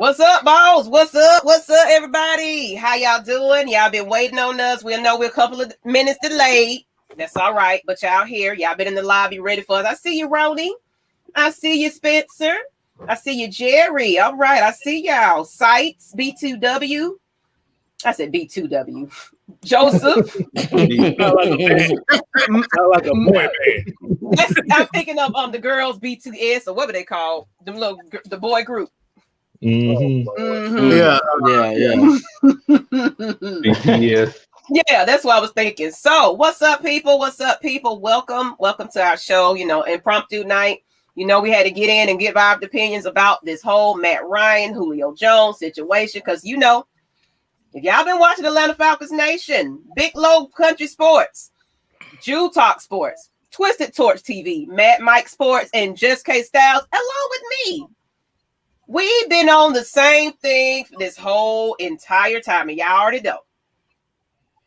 What's up, balls? What's up? What's up, everybody? How y'all doing? Y'all been waiting on us. We know we're a couple of minutes delayed. That's all right, but y'all here. Y'all been in the lobby ready for us. I see you, Rody. I see you, Spencer. I see you, Jerry. All right, I see y'all. Sites, B2W. I said B2W. Joseph. Like a boy band. I'm thinking of the girls B2S or whatever they call the boy group. Mm-hmm. Yeah. Yeah, that's what I was thinking. So, what's up, people? What's up, people? Welcome to our show. Impromptu night. We had to get in and give our opinions about this whole Matt Ryan, Julio Jones situation. Because if y'all been watching Atlanta Falcons Nation, Big Low Country Sports, Jew Talk Sports, Twisted Torch TV, Mad Mike Sports, and Just K Styles, along with me. We've been on the same thing for this whole entire time, and y'all already know.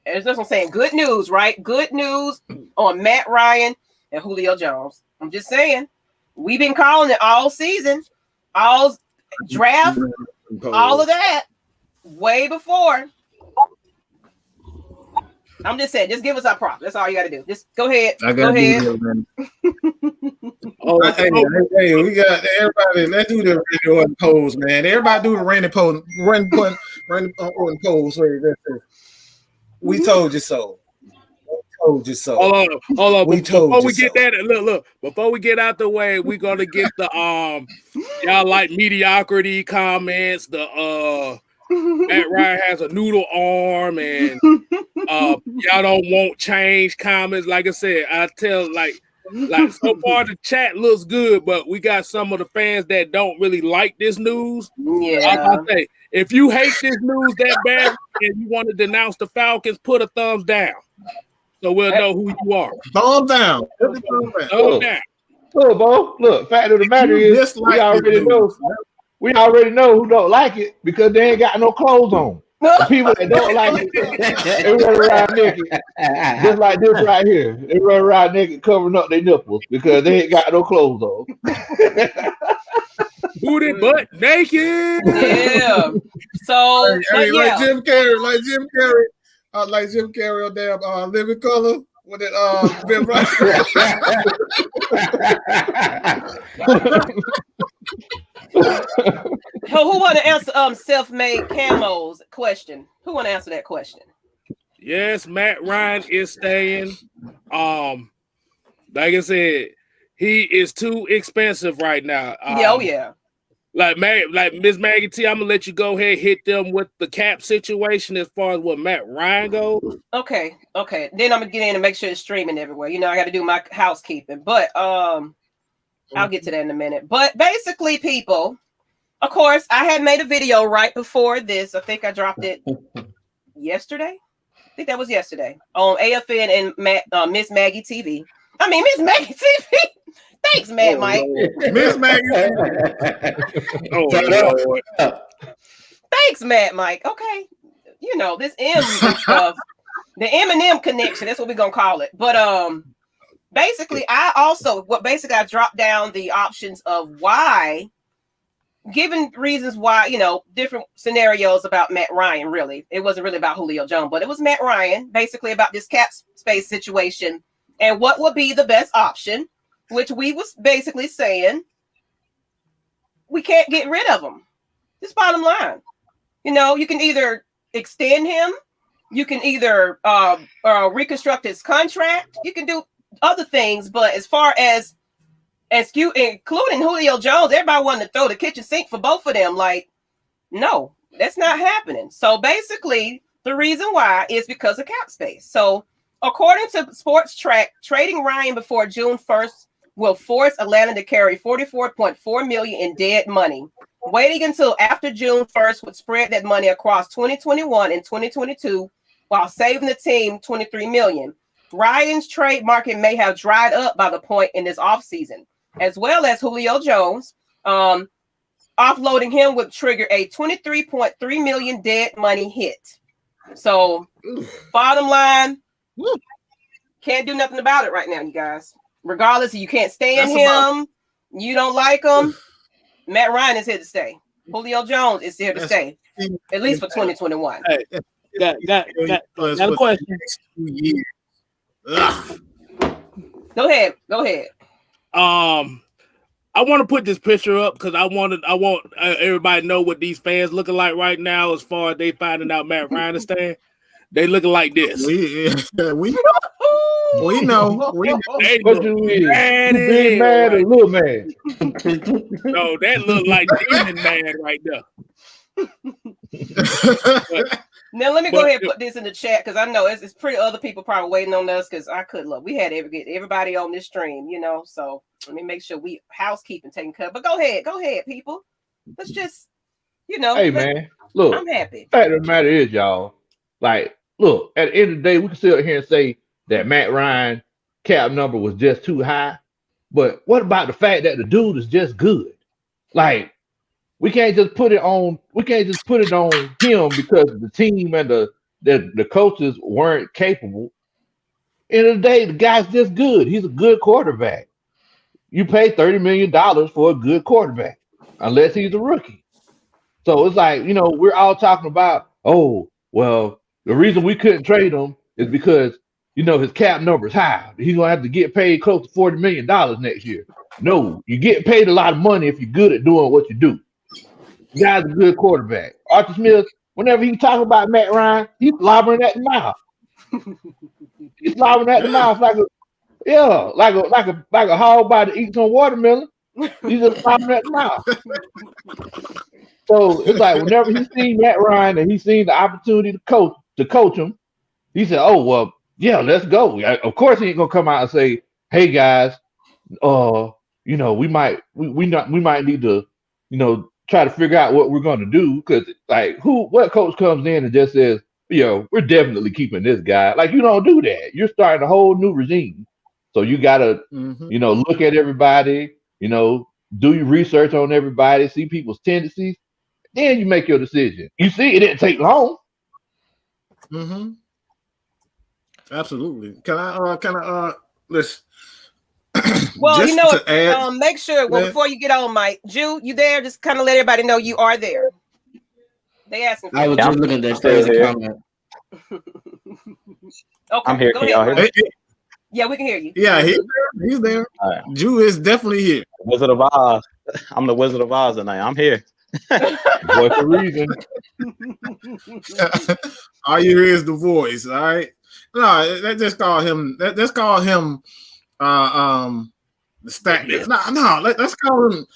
There's just I'm saying good news, right? Good news on Matt Ryan and Julio Jones. I'm just saying, we've been calling it all season, all draft, all of that, way before. I'm just saying, just give us our prop. That's all you got to do. Just go ahead. Go ahead. Hey, we got everybody. Let's do the radio and pose, man. Everybody do the random pose. Random pose. That's it. We told you so. Hold on. Before we get that, look. Before we get out the way, we're gonna get the y'all like mediocrity comments. The Matt Ryan has a noodle arm, and y'all don't want change comments. Like I said, I tell like so far the chat looks good, but we got some of the fans that don't really like this news. Yeah. I'm say, if you hate this news that bad and you want to denounce the Falcons, put a thumbs down. So we'll know who you are. Thumbs down. Thumbs down. Look, Bo. Look, fact of the matter is, we already know who don't like it because they ain't got no clothes on. The people that don't like it, they run around naked, just like this right here. They run around naked, covering up their nipples because they ain't got no clothes on. Booty butt naked. Yeah. So, like Jim Carrey, like Jim Carrey on damn Living Color with it been right. Who want to answer self-made camos question? Who want to answer that question? Yes, Matt Ryan is staying. Like I said, he is too expensive right now. Yeah. Like Miss Maggie T, I'm gonna let you go ahead and hit them with the cap situation as far as what Matt Ryan goes. Okay. Then I'm gonna get in and make sure it's streaming everywhere. I got to do my housekeeping, but I'll get to that in a minute. But basically, people, of course, I had made a video right before this. I think I dropped it yesterday. I think that was yesterday on AFN and Miss Maggie TV. I mean, Miss Maggie TV. Thanks, Mad Mike. Miss Maggie. Thanks, Mad Mike. Okay. This M stuff, the M&M connection, that's what we're going to call it. But basically, I dropped down the options of why, given reasons why, different scenarios about Matt Ryan, really. It wasn't really about Julio Jones, but it was Matt Ryan, basically about this cap space situation and what would be the best option, which we was basically saying we can't get rid of him. This bottom line. You can either extend him, you can either reconstruct his contract, you can do other things, but as far as including Julio Jones, everybody wanted to throw the kitchen sink for both of them. Like, no, that's not happening. So basically, the reason why is because of cap space. So according to Sports Track, trading Ryan before June 1st will force Atlanta to carry $44.4 million in dead money. Waiting until after June 1st would spread that money across 2021 and 2022 while saving the team $23 million. Ryan's trade market may have dried up by the point in this offseason, as well as Julio Jones. Offloading him would trigger a $23.3 million dead money hit. So, bottom line, can't do nothing about it right now, you guys. Regardless, you can't stand him. You don't like him. Matt Ryan is here to stay. Julio Jones is here to stay, at least for 2021. Hey, got a question. Go ahead. I want to put this picture up because I want everybody to know what these fans looking like right now as far as they finding out Matt Ryan is staying. They looking like this. We know. They what you mean? Big man or little man? No, that look like demon man right there. Now let me go ahead and put this in the chat because I know it's pretty other people probably waiting on us because I could look. We had to get everybody on this stream, so let me make sure we housekeeping taken care of. But go ahead, people. Let's just, Hey man, look, I'm happy. Fact of the matter is, y'all, like, look, at the end of the day, we can sit here and say that Matt Ryan cap number was just too high. But what about the fact that the dude is just good? Like, we can't just put it on him because the team and the coaches weren't capable. End of the day, the guy's just good. He's a good quarterback. You pay $30 million for a good quarterback, unless he's a rookie. So it's like, we're all talking about, oh, well, the reason we couldn't trade him is because, his cap number is high. He's going to have to get paid close to $40 million next year. No, you get paid a lot of money if you're good at doing what you do. The guy's a good quarterback. Arthur Smith, whenever he talk about Matt Ryan, he's lobbering at the mouth. He's lobbering at the mouth like a hog by to eat some watermelon. He's just lobbering at the mouth. So it's like whenever he seen Matt Ryan and he seen the opportunity to coach him, he said, "Oh well, yeah, let's go." Of course, he ain't gonna come out and say, "Hey guys, we might need to, try to figure out what we're gonna do." Because like, what coach comes in and just says, "We're definitely keeping this guy." Like, you don't do that. You're starting a whole new regime, so you gotta, look at everybody, do your research on everybody, see people's tendencies. Then you make your decision. You see, it didn't take long. Mm-hmm. Absolutely. Can I listen? Well, make sure before you get on, Mike, Ju, you there? Just kind of let everybody know you are there. They asking for I was just looking at that crazy comment. Okay, I'm here. Can y'all hear me? Yeah, we can hear you. Yeah, he's there. Right. Ju is definitely here. Wizard of Oz. I'm the Wizard of Oz tonight. I'm here. What's the reason? All you hear is the voice. All right. No, let's call him. Let's call him. The stack. No. Let's call him.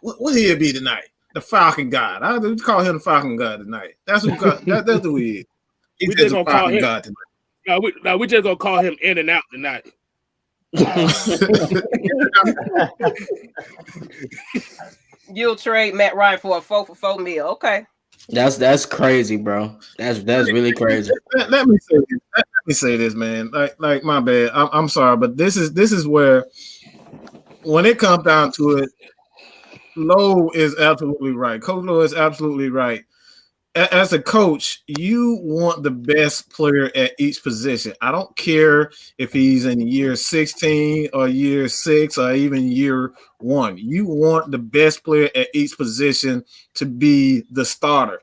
What he'll be tonight? The Falcon God. I would call him the Falcon God tonight. That's who. That's who he is. He's just a Falcon God tonight. No, we just gonna call him In and Out tonight. You'll trade Matt Ryan for a 4-for-4 meal. Okay. That's crazy, bro. That's really crazy. Let me say this, man. Like my bad. I'm sorry, but this is where, when it comes down to it, Lowe is absolutely right. Coach Lowe is absolutely right. As a coach, you want the best player at each position. I don't care if he's in year 16 or year 6 or even year 1. You want the best player at each position to be the starter.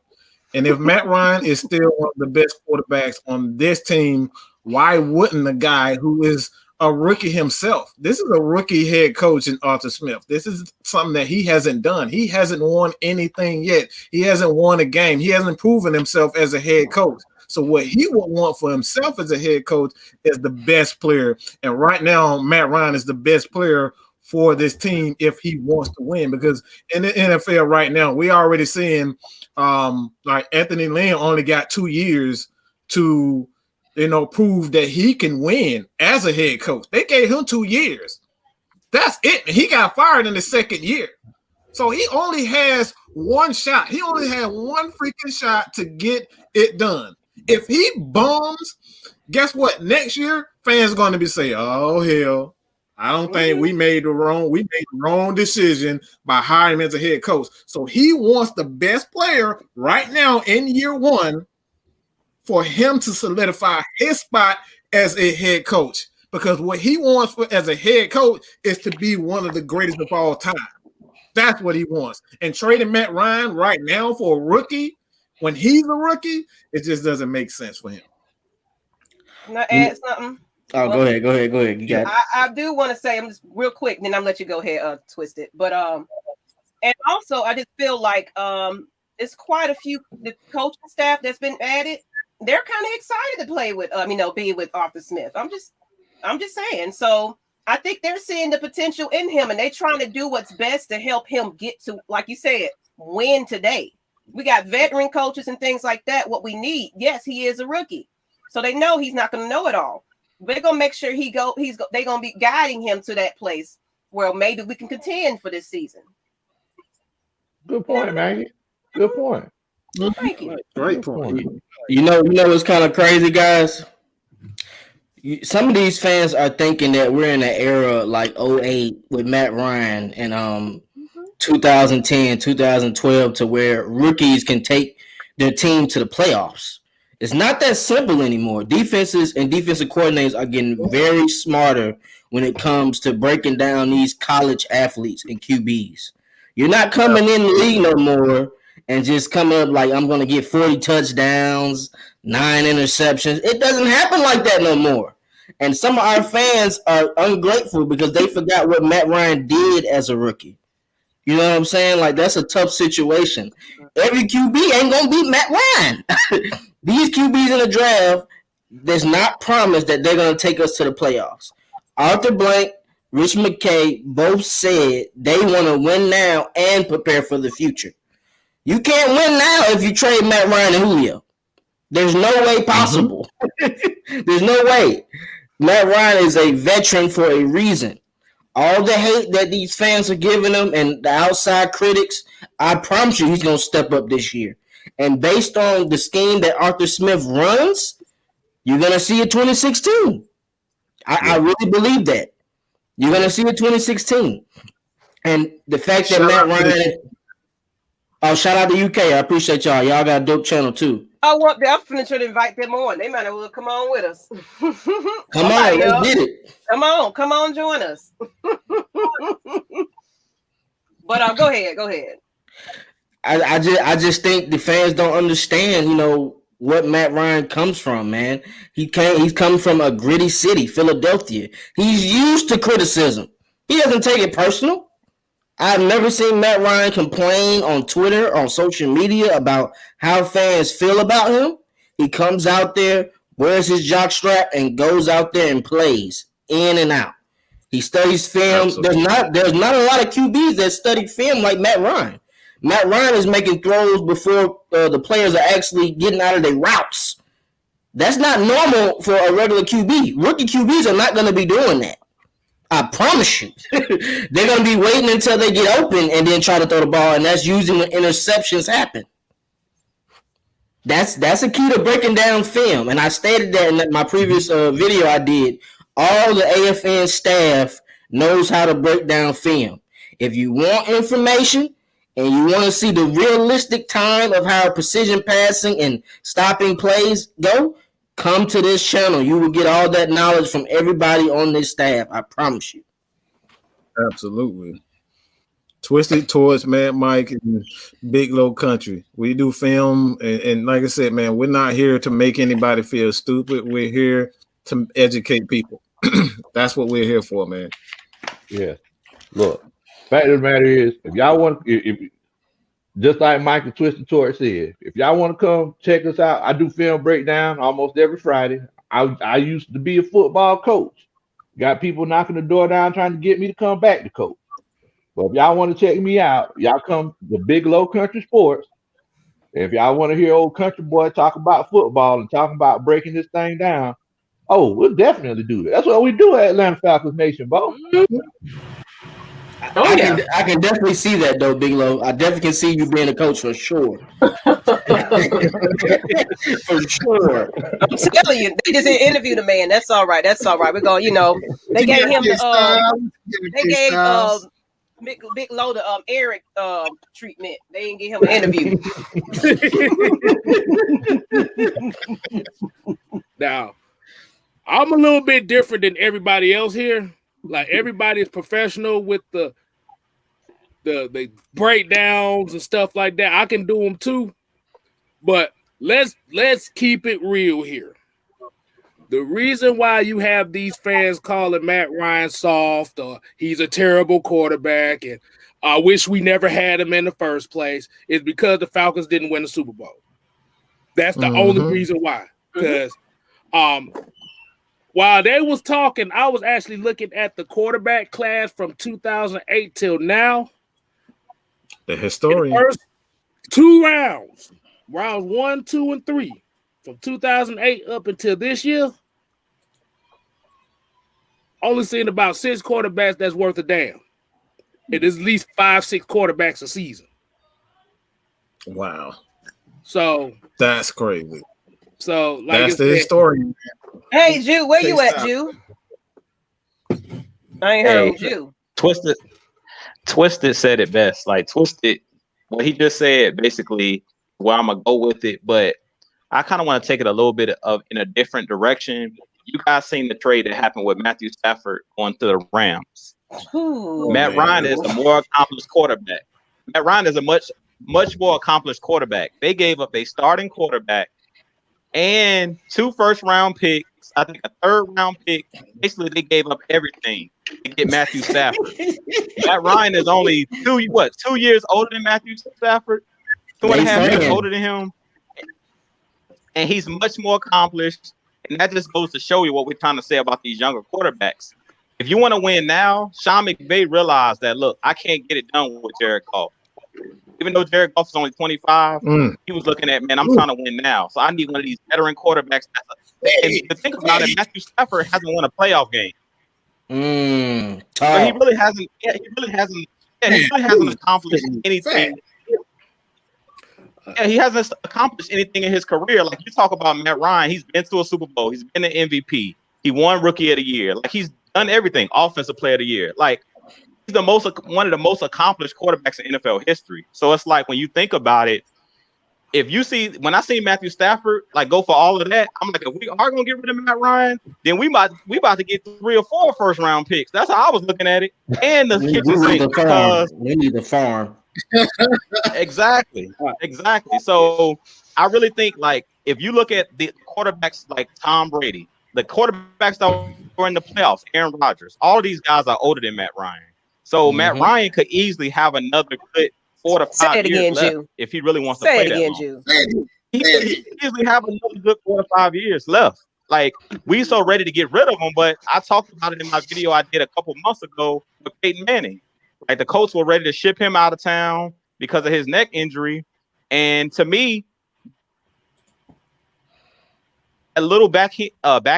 And if Matt Ryan is still one of the best quarterbacks on this team, why wouldn't the guy who is a rookie himself? This is a rookie head coach in Arthur Smith. This is something that he hasn't done. He hasn't won anything yet. He hasn't won a game. He hasn't proven himself as a head coach. So what he would want for himself as a head coach is the best player. And right now, Matt Ryan is the best player for this team if he wants to win. Because in the NFL right now, we already seeing like Anthony Lynn only got 2 years to prove that he can win as a head coach. They gave him 2 years. That's it. He got fired in the second year. So he only has one shot. He only had one freaking shot to get it done. If he bombs, guess what? Next year, fans are going to be saying, "Oh, hell, I don't think we made the wrong decision by hiring him as a head coach." So he wants the best player right now in year 1 for him to solidify his spot as a head coach, because what he wants as a head coach is to be one of the greatest of all time. That's what he wants. And trading Matt Ryan right now for a rookie when he's a rookie, it just doesn't make sense for him. Can I add something? Oh, go ahead. You got it. I do want to say, I'm just real quick, then I'm let you go ahead, twist it. But and also I just feel like it's quite a few the coaching staff that's been added. They're kind of excited to play with be with Arthur Smith. I'm just saying. So I think they're seeing the potential in him, and they're trying to do what's best to help him get to, like you said, win today. We got veteran coaches and things like that. What we need, yes, he is a rookie, so they know he's not going to know it all. But they're going to make sure they're going to be guiding him to that place where maybe we can contend for this season. Good point, Maggie. Good point. Thank you. Great point. You know what's kind of crazy, guys? Some of these fans are thinking that we're in an era like 08 with Matt Ryan and 2010, 2012 to where rookies can take their team to the playoffs. It's not that simple anymore. Defenses and defensive coordinators are getting very smarter when it comes to breaking down these college athletes and QBs. You're not coming in the league no more and just coming up like I'm going to get 40 touchdowns, 9 interceptions. It doesn't happen like that no more. And some of our fans are ungrateful because they forgot what Matt Ryan did as a rookie. You know what I'm saying? Like, that's a tough situation. Every QB ain't going to beat Matt Ryan. These QBs in the draft, there's not promise that they're going to take us to the playoffs. Arthur Blank, Rich McKay both said they want to win now and prepare for the future. You can't win now if you trade Matt Ryan and Julio. There's no way possible. There's no way. Matt Ryan is a veteran for a reason. All the hate that these fans are giving him and the outside critics, I promise you he's going to step up this year. And based on the scheme that Arthur Smith runs, you're going to see a 2016. I really believe that. You're going to see a 2016. And the fact that Matt Ryan... Oh, shout out to UK. I appreciate y'all. Y'all got a dope channel too. I'm finna try to invite them on. They might as well come on with us. Come on, let's get it. Come on, join us. But go ahead. I just think the fans don't understand, what Matt Ryan comes from, man. He's come from a gritty city, Philadelphia. He's used to criticism. He doesn't take it personal. I've never seen Matt Ryan complain on Twitter, on social media about how fans feel about him. He comes out there, wears his jockstrap, and goes out there and plays in and out. He studies film. Absolutely. There's not a lot of QBs that study film like Matt Ryan. Matt Ryan is making throws before the players are actually getting out of their routes. That's not normal for a regular QB. Rookie QBs are not going to be doing that. I promise you. They're going to be waiting until they get open and then try to throw the ball, and that's usually when interceptions happen. That's a key to breaking down film, and I stated that in my previous video I did. All the AFN staff knows how to break down film. If you want information and you want to see the realistic time of how precision passing and stopping plays go, come to this channel. You will get all that knowledge from everybody on this staff. I promise you. Absolutely. Twisted towards Mad Mike and Big Low Country. We do film, and like I said, man, we're not here to make anybody feel stupid. We're here to educate people. That's what we're here for, man. Yeah. Look, fact of the matter is, if y'all want, if just like Michael Twisted Torch said, if y'all want to come check us out, I do film breakdown almost every Friday. I used to be a football coach. Got people knocking the door down trying to get me to come back to coach. But if y'all want to check me out, y'all come to Big Low Country Sports. And if y'all want to hear old country boy talk about football and talk about breaking this thing down, we'll definitely do that. That's what we do at Atlanta Falcons Nation, Bo. I can definitely see that though, Big Low. I definitely can see you being a coach for sure. For sure. I'm telling you, they just interviewed the man. That's all right. We're going, they gave him Big Low the Eric treatment. They didn't give him an interview. Now, I'm a little bit different than everybody else here. Like, everybody is professional with the the breakdowns and stuff like that. I can do them too. But let's keep it real here. The reason why you have these fans calling Matt Ryan soft or he's a terrible quarterback and I wish we never had him in the first place is because the Falcons didn't win the Super Bowl. That's the only reason why. Because while they was talking, I was actually looking at the quarterback class from 2008 till now. The historian. The first 2 rounds 1, 2, and 3, from 2008 up until this year, only seen about 6 quarterbacks that's worth a damn. It is at least 5, 6 quarterbacks a season. Wow. So that's crazy. So like that's the historian. Hey, Jew, where you at, Jew? I ain't heard Jew. Twisted said it best. Like Twisted, what he just said, basically, where I'm gonna go with it, but I kind of want to take it a little bit of in a different direction. You guys seen the trade that happened with Matthew Stafford going to the Rams. Matt Ryan is a more accomplished quarterback. Matt Ryan is a much more accomplished quarterback. They gave up a starting quarterback and 2 first-round picks. I think a 3rd-round pick. Basically, they gave up everything to get Matthew Stafford. Matt Ryan is only 2 years older than Matthew Stafford, 2.5 years older than him, and he's much more accomplished. And that just goes to show you what we're trying to say about these younger quarterbacks. If you want to win now, Sean McVay realized that, look, I can't get it done with Jared Goff. Even though Jared Goff is only 25, he was looking at, man, I'm trying to win now. So I need one of these veteran quarterbacks. And to think about it, Matthew Stafford hasn't won a playoff game. So he really hasn't. Yeah, he really hasn't accomplished anything. Yeah, he hasn't accomplished anything in his career. Like you talk about Matt Ryan, he's been to a Super Bowl. He's been an MVP. He won Rookie of the Year. Like he's done everything. Offensive Player of the Year. Like he's one of the most accomplished quarterbacks in NFL history. So it's like when you think about it, when I see Matthew Stafford like go for all of that, I'm like, if we are gonna get rid of Matt Ryan, then we about to get 3 or 4 first-round picks. That's how I was looking at it. And the kitchen sink because we need the farm. Exactly. So I really think like if you look at the quarterbacks like Tom Brady, the quarterbacks that were in the playoffs, Aaron Rodgers, all of these guys are older than Matt Ryan. So Matt Ryan could easily have another good 4 to 5 years left if he really wants to play that long. He could easily have another good 4 to 5 years left. Like we so ready to get rid of him, but I talked about it in my video I did a couple months ago with Peyton Manning. Like the Colts were ready to ship him out of town because of his neck injury. And to me, a little back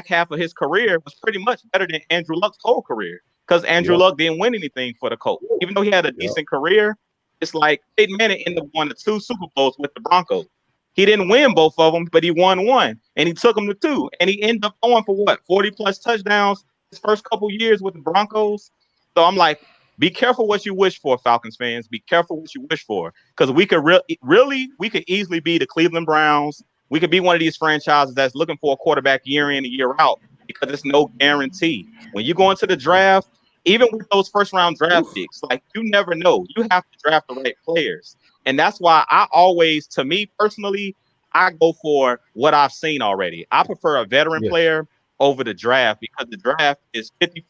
half of his career was pretty much better than Andrew Luck's whole career because Andrew Luck didn't win anything for the Colts. Even though he had a decent career, it's like Peyton Manning ended up winning 2 Super Bowls with the Broncos. He didn't win both of them, but he won 1, and he took them to 2. And he ended up going for 40+ touchdowns his first couple years with the Broncos. So I'm like, be careful what you wish for, Falcons fans. Be careful what you wish for, because we could we could easily be the Cleveland Browns. We could be one of these franchises that's looking for a quarterback year in and year out because it's no guarantee. When you go into the draft, even with those first-round draft picks, like you never know. You have to draft the right players, and that's why I always, to me personally, I go for what I've seen already. I prefer a veteran player over the draft because the draft is 50-50.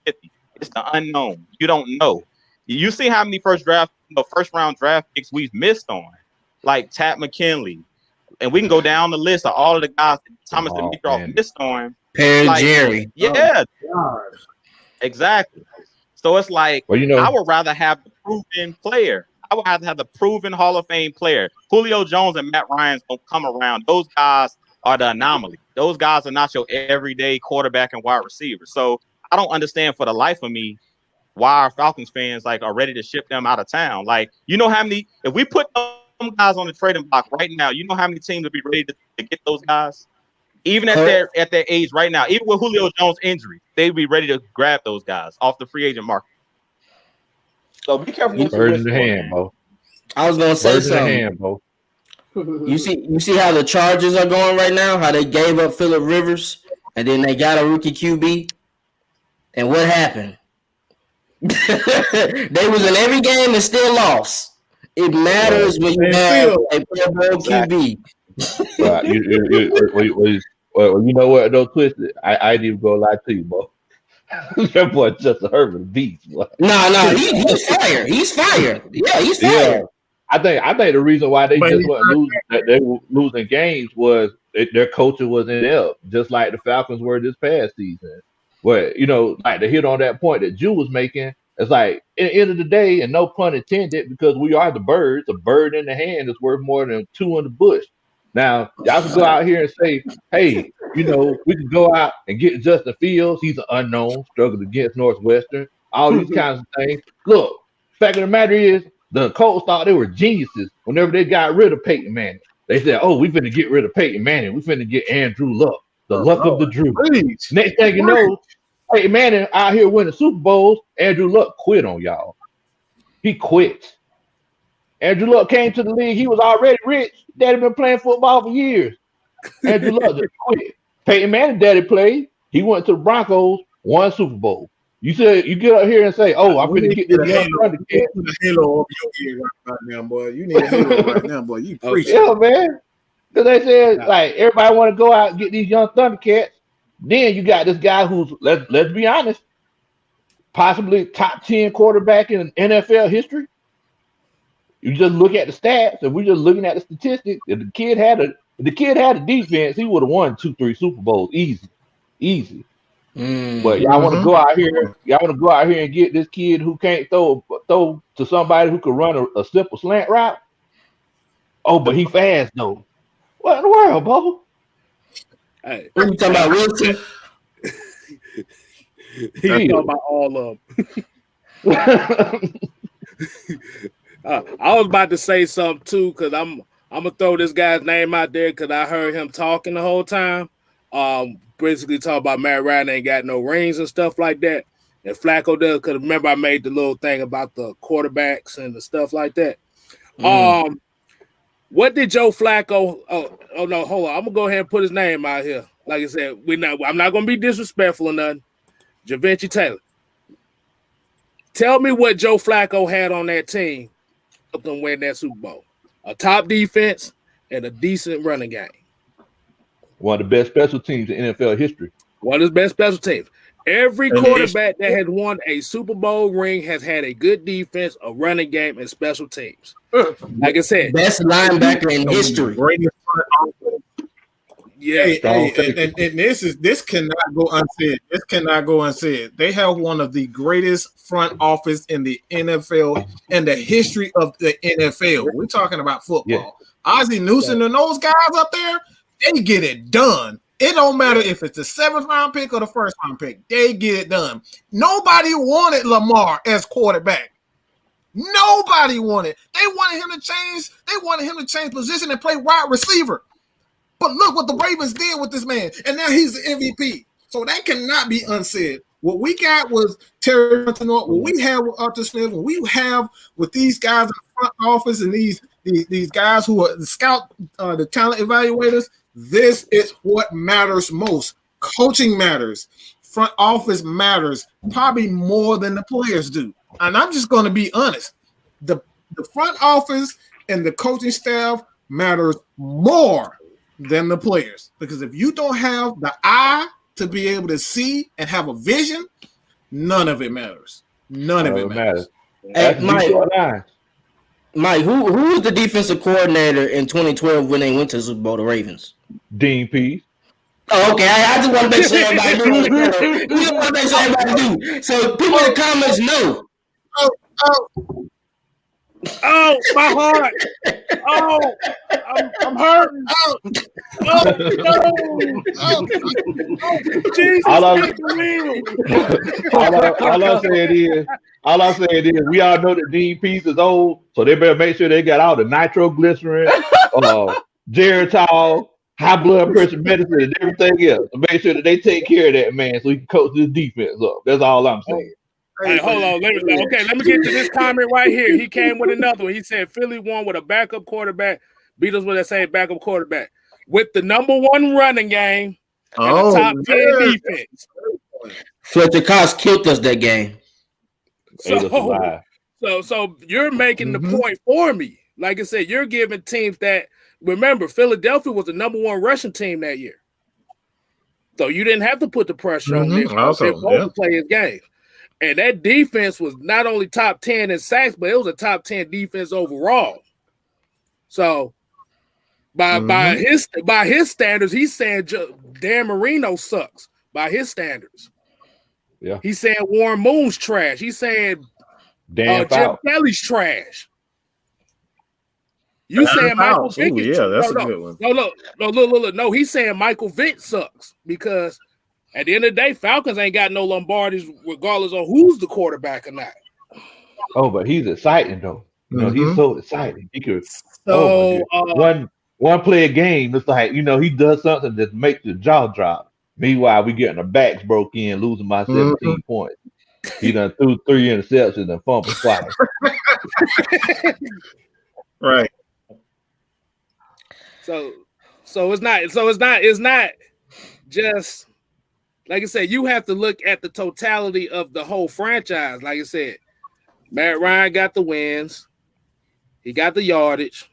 It's the unknown. You don't know. You see how many first-round draft picks we've missed on, like Tat McKinley, and we can go down the list of all of the guys that Thomas Dimitroff missed on. Jerry. Yeah, exactly. So it's like, I would rather have the proven player. I would rather have the proven Hall of Fame player. Julio Jones and Matt Ryan don't come around. Those guys are the anomaly. Those guys are not your everyday quarterback and wide receiver. So I don't understand for the life of me why our Falcons fans like are ready to ship them out of town. Like, you know how many, if we put them guys on the trading block right now, you know how many teams would be ready to get those guys? Even at their age right now, even with Julio Jones' injury, they'd be ready to grab those guys off the free agent market. So be careful. Birds in the hand, bro. I was gonna say something. Bro. You see how the Chargers are going right now? How they gave up Phillip Rivers and then they got a rookie QB. And what happened? They was in every game and still lost. It matters when you have a Pro Bowl QB. Well, you know what? Don't twist it. I ain't even gonna lie to you, bro. That boy Justin Herbert, a beast. Boy. No, he's fire. He's fire. Yeah, he's fire. Yeah. I think the reason why they just weren't losing, that they were losing games was their coaching was inept, just like the Falcons were this past season. But like to hit on that point that Jew was making, it's like at the end of the day, and no pun intended, because we are the birds. A bird in the hand is worth more than two in the bush. Now y'all can go out here and say, hey, we can go out and get Justin Fields. He's an unknown, struggled against Northwestern. All these kinds of things. Look, fact of the matter is, the Colts thought they were geniuses whenever they got rid of Peyton Manning. They said, "Oh, we finna get rid of Peyton Manning. We finna get Andrew Luck, the luck of the Drew." Next thing you know, Peyton Manning out here winning Super Bowls. Andrew Luck quit on y'all. He quit. Andrew Luck came to the league. He was already rich. Daddy been playing football for years. Andrew Luck just quit. Peyton Manning daddy played. He went to the Broncos, won Super Bowl. You said you get up here and say, "Oh, I'm going to get this young Thundercat." Put a halo over your head right now, boy. You need a halo right now, boy. You preaching. Yeah, man. Because they said like everybody want to go out and get these young Thundercats. Then you got this guy who's let's be honest, possibly top 10 quarterback in NFL history. You just look at the stats, and we're just looking at the statistics. If the kid had a defense, he would have won 2-3 Super Bowls easy. But y'all want to go out here. Y'all want to go out here and get this kid who can't throw to somebody who could run a simple slant route. Oh, but he fast though. What in the world, Bubba? Hey, what you talking about, Wilson? He's talking about all of them. I was about to say something too, because I'm gonna throw this guy's name out there because I heard him talking the whole time. Basically talk about Matt Ryan ain't got no rings and stuff like that. And Flacco does, because remember I made the little thing about the quarterbacks and the stuff like that. What did Joe Flacco? Oh no, hold on. I'm gonna go ahead and put his name out here. Like I said, I'm not gonna be disrespectful or nothing. Javinci Taylor. Tell me what Joe Flacco had on that team to help them win that Super Bowl. A top defense and a decent running game. One of the best special teams in NFL history. One of the best special teams. Every quarterback that has won a Super Bowl ring has had a good defense, a running game, and special teams. Like I said, best linebacker in history. Yeah, and this cannot go unsaid. This cannot go unsaid. They have one of the greatest front office in the NFL and the history of the NFL. We're talking about football. Yeah. Ozzie Newsome and those guys up there, they get it done. It don't matter if it's the 7th round pick or the 1st round pick. They get it done. Nobody wanted Lamar as quarterback. Nobody wanted. They wanted him to change. They wanted him to change position and play wide receiver. But look what the Ravens did with this man, and now he's the MVP. So that cannot be unsaid. What we got was Terry North. What we have with Arthur Smith. What we have with these guys in the front office and these guys who are the scout, the talent evaluators. This is what matters most. Coaching matters. Front office matters probably more than the players do. And I'm just going to be honest. The front office and the coaching staff matters more than the players. Because if you don't have the eye to be able to see and have a vision, none of it matters. None of it matters. Hey, Mike, who was the defensive coordinator in 2012 when they went to the Super Bowl, the Ravens? Dean Pease. Oh, okay. I just want to make sure everybody knew. So people in the comments know. Oh, my heart. Oh, I'm hurting. Jesus, all I'm saying is we all know that Dean Pease is old, so they better make sure they got all the nitroglycerin, Geritol, high blood pressure medicine, and everything else to make sure that they take care of that man so he can coach this defense up. That's all I'm saying. Hey, hold on. Let me get to this comment right here. He came with another one. He said Philly won with a backup quarterback, beat us with that same backup quarterback with the #1 running game and the top 10 defense. Fletcher Cox killed us that game. So you're making the point for me. Like I said, you're giving teams that, remember, Philadelphia was the number 1 rushing team that year. So you didn't have to put the pressure on Nick to play his game. And that defense was not only top 10 in sacks, but it was a top 10 defense overall. So by his standards, he's saying Dan Marino sucks by his standards. Yeah. He's saying Warren Moon's trash. He's saying Jim Kelly's trash. You saying Michael Vick? Yeah, that's a good one. No, he's saying Michael Vick sucks because at the end of the day, Falcons ain't got no Lombardis regardless of who's the quarterback or not. Oh, but he's exciting though. You know, he's so exciting. He could one play a game. It's like, you know, he does something that makes the jaw drop. Meanwhile, we getting our backs broke in, losing by 17 points. He done threw 3 interceptions and fumbled twice. Right. So it's not just, like I said, you have to look at the totality of the whole franchise. Like I said, Matt Ryan got the wins. He got the yardage.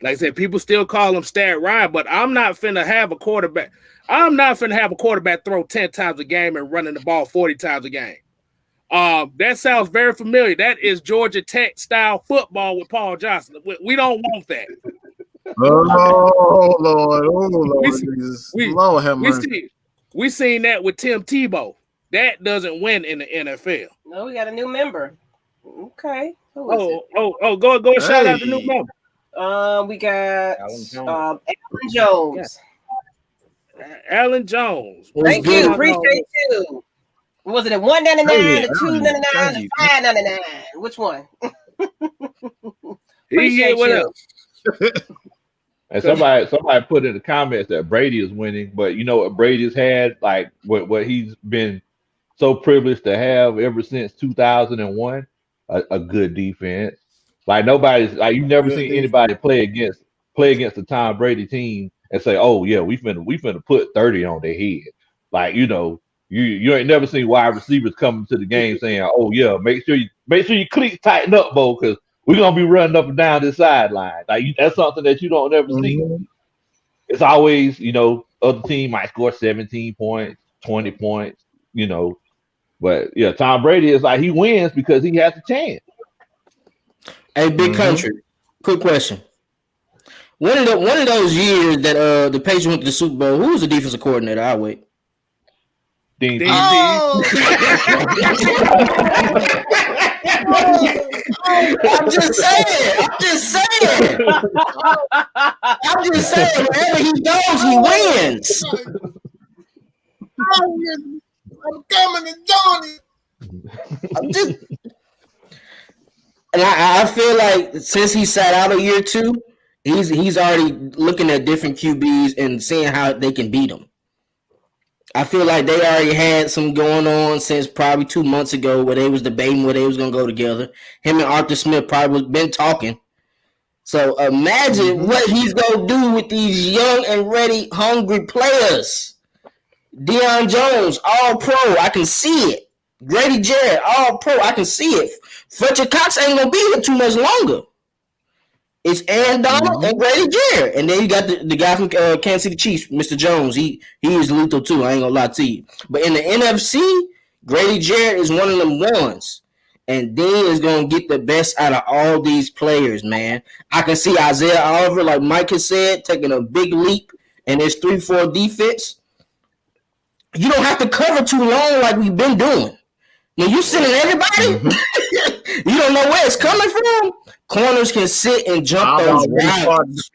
Like I said, people still call him Stat Ryan, but I'm not finna have a quarterback. I'm not finna have a quarterback throw 10 times a game and running the ball 40 times a game. That sounds very familiar. That is Georgia Tech style football with Paul Johnson. We don't want that. Oh Lord. We seen that with Tim Tebow. That doesn't win in the NFL. No, we got a new member. Okay. Go shout out the new member. We got Alan Jones. Alan Jones. Thank you. Appreciate you. Was it a $1.99, a $2.99, a $5.99? Which one? Appreciate you. And somebody put in the comments that Brady is winning, but you know what Brady's had, like what he's been so privileged to have ever since 2001, a good defense. Like nobody's like, you've never seen anybody play against the Tom Brady team and say, oh yeah, we finna put 30 on their head. Like, you know, you ain't never seen wide receivers coming to the game saying, oh yeah, make sure you cleats tighten up, Bo, because we're gonna be running up and down this sideline. Like that's something that you don't ever see. It's always, you know, other team might score 17 points, 20 points, you know. But yeah, Tom Brady is like, he wins because he has a chance. Hey, Big Country, quick question. One of those years that the Patriots went to the Super Bowl, who was the defensive coordinator? I'll wait. Dean. Oh! I'm just saying. Wherever he goes, he wins. I'm coming to Johnny. And I feel like since he sat out a year or two, he's already looking at different QBs and seeing how they can beat them. I feel like they already had some going on since probably 2 months ago where they was debating where they was going to go together. Him and Arthur Smith probably been talking. So imagine what he's going to do with these young and ready, hungry players. Deion Jones, all pro. I can see it. Grady Jarrett, all pro. I can see it. Fletcher Cox ain't going to be here too much longer. It's Aaron Donald and Grady Jarrett. And then you got the guy from Kansas City Chiefs, Mr. Jones. He is lethal too. I ain't going to lie to you. But in the NFC, Grady Jarrett is one of them ones. And then is going to get the best out of all these players, man. I can see Isaiah Oliver, like Mike has said, taking a big leap in his 3-4 defense. You don't have to cover too long like we've been doing. When you sending everybody, you don't know where it's coming from. Corners can sit and jump those routes.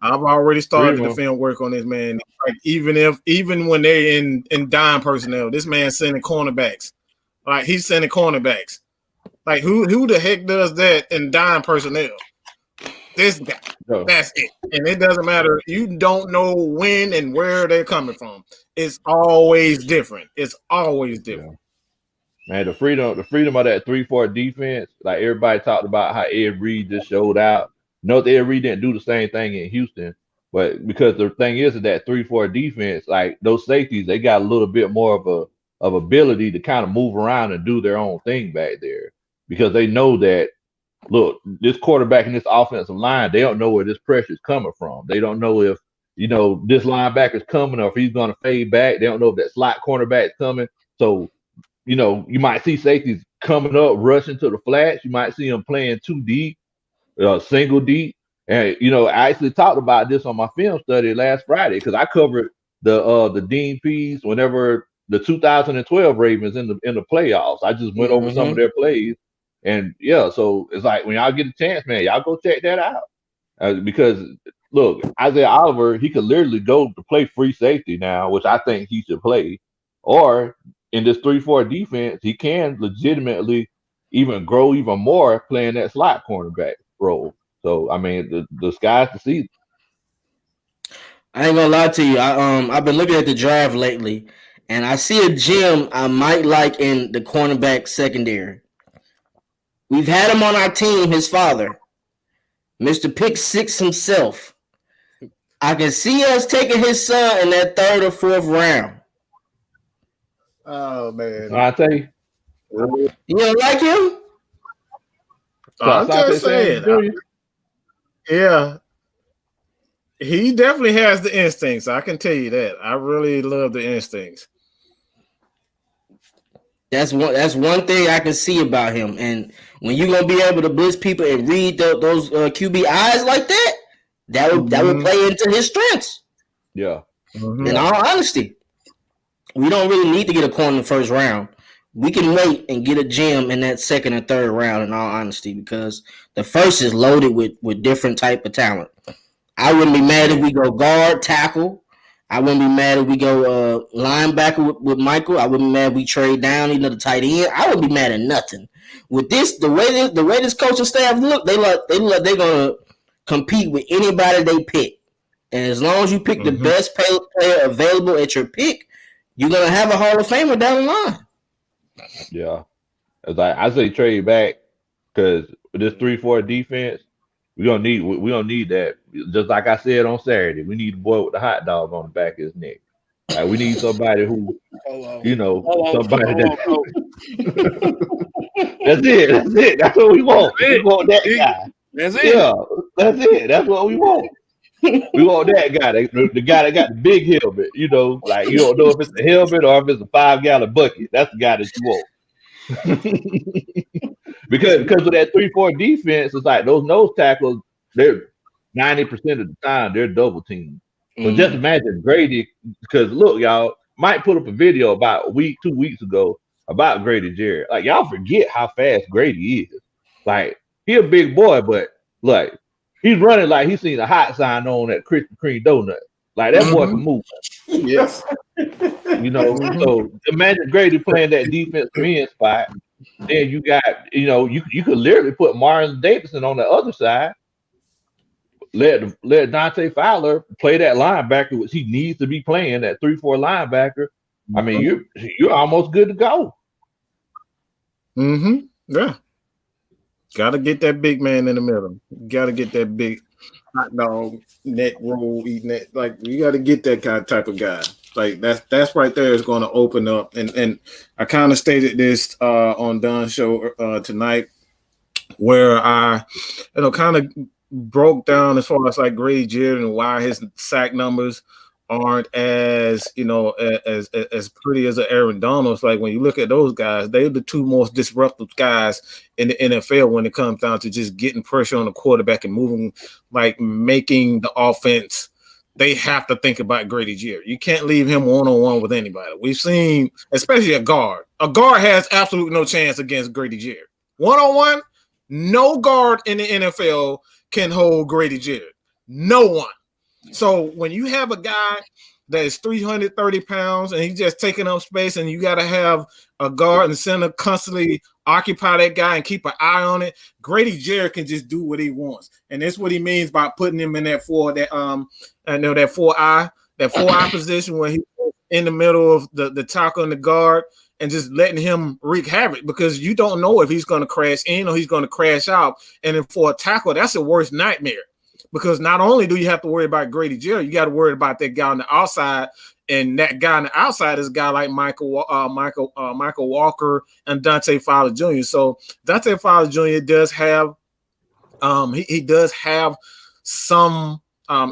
I've already started the film work on this, man. Like even when they're in dime personnel, this man's sending cornerbacks. Like he's sending cornerbacks. Like who the heck does that in dime personnel? This guy. That's it. And it doesn't matter. You don't know when and where they're coming from. It's always different. It's always different. Yeah. Man, the freedom of that 3-4 defense, like everybody talked about how Ed Reed just showed out. Note that Ed Reed didn't do the same thing in Houston, but because the thing is that 3-4 defense, like those safeties, they got a little bit more of of ability to kind of move around and do their own thing back there, because they know that, look, this quarterback and this offensive line, they don't know where this pressure is coming from. They don't know if, this linebacker is coming or if he's going to fade back. They don't know if that slot cornerback is coming. So, you might see safeties coming up, rushing to the flats. You might see them playing too deep, single deep. And, I actually talked about this on my film study last Friday because I covered the Dean Pease whenever the 2012 Ravens in the playoffs. I just went over some of their plays. And, yeah, so it's like when y'all get a chance, man, y'all go check that out. Because, look, Isaiah Oliver, he could literally go to play free safety now, which I think he should play. Or in this 3-4 defense, he can legitimately even grow even more playing that slot cornerback role. So, I mean, the sky's the season. I ain't gonna lie to you. I've been looking at the draft lately, and I see a gem I might like in the cornerback secondary. We've had him on our team, his father, Mr. Pick Six himself. I can see us taking his son in that 3rd or 4th round. Oh, man. I'll tell you. You don't like him? I'm just saying. Yeah. He definitely has the instincts. I can tell you that. I really love the instincts. That's one thing I can see about him. And when you're gonna be able to blitz people and read those QB eyes like that, that would play into his strengths. Yeah. In all honesty, we don't really need to get a corner in the 1st round. We can wait and get a gem in that 2nd or 3rd round. In all honesty, because the 1st is loaded with different type of talent. I wouldn't be mad if we go guard, tackle. I wouldn't be mad if we go linebacker with Michael. I wouldn't be mad if we trade down either the tight end. I wouldn't be mad at nothing. With this, the way this coaching staff look, they're gonna compete with anybody they pick. And as long as you pick the best player available at your pick, you're gonna have a Hall of Famer down the line. Yeah, I say trade back because with this 3-4 defense, we don't need that. Just like I said on Saturday, we need the boy with the hot dog on the back of his neck. Like, we need somebody who, somebody that. That's it. That's what we want. We want that guy. That's it. Yeah, that's it. That's what we want. We want that guy, the guy that got the big helmet. Like, you don't know if it's a helmet or if it's a 5-gallon bucket. That's the guy that you want. because of that 3-4 defense, it's like those nose tackles, they're 90% of the time they're double teamed. So just imagine Grady, because look, y'all might put up a video about 2 weeks ago about Grady Jarrett. Like, y'all forget how fast Grady is. Like, he a big boy, but like, he's running like he's seen a hot sign on that Krispy Kreme donut. Like, that boy can move. Yes. So imagine Grady playing that defensive end spot. Then you got, you could literally put Marlon Davidson on the other side. Let Dante Fowler play that linebacker, which he needs to be playing, that 3-4 linebacker. I mean, you're almost good to go. Yeah. Got to get that big man in the middle. Got to get that big hot dog, neck roll, eating that. Like, you got to get that kind of type of guy. Like, that's right there is going to open up. And I kind of stated this on Don's show tonight, where I, kind of broke down as far as like Grady Jarrett and why his sack numbers aren't as as pretty as an Aaron Donald. It's like, when you look at those guys, they're the 2 most disruptive guys in the NFL when it comes down to just getting pressure on the quarterback and moving, like making the offense. They have to think about Grady Jarrett. You can't leave him one-on-one with anybody. We've seen, especially a guard. A guard has absolutely no chance against Grady Jarrett. One-on-one, no guard in the NFL can hold Grady Jarrett. No one. So when you have a guy that is 330 pounds and he's just taking up space, and you got to have a guard and center constantly occupy that guy and keep an eye on it, Grady Jarrett can just do what he wants. And that's what he means by putting him in that 4-eye position where he's in the middle of the tackle and the guard, and just letting him wreak havoc, because you don't know if he's going to crash in or he's going to crash out. And then for a tackle, that's the worst nightmare, because not only do you have to worry about Grady Jarrett, you got to worry about that guy on the outside And that guy on the outside is a guy like Michael Walker and Dante Fowler Jr. So Dante Fowler Jr. does have he does have some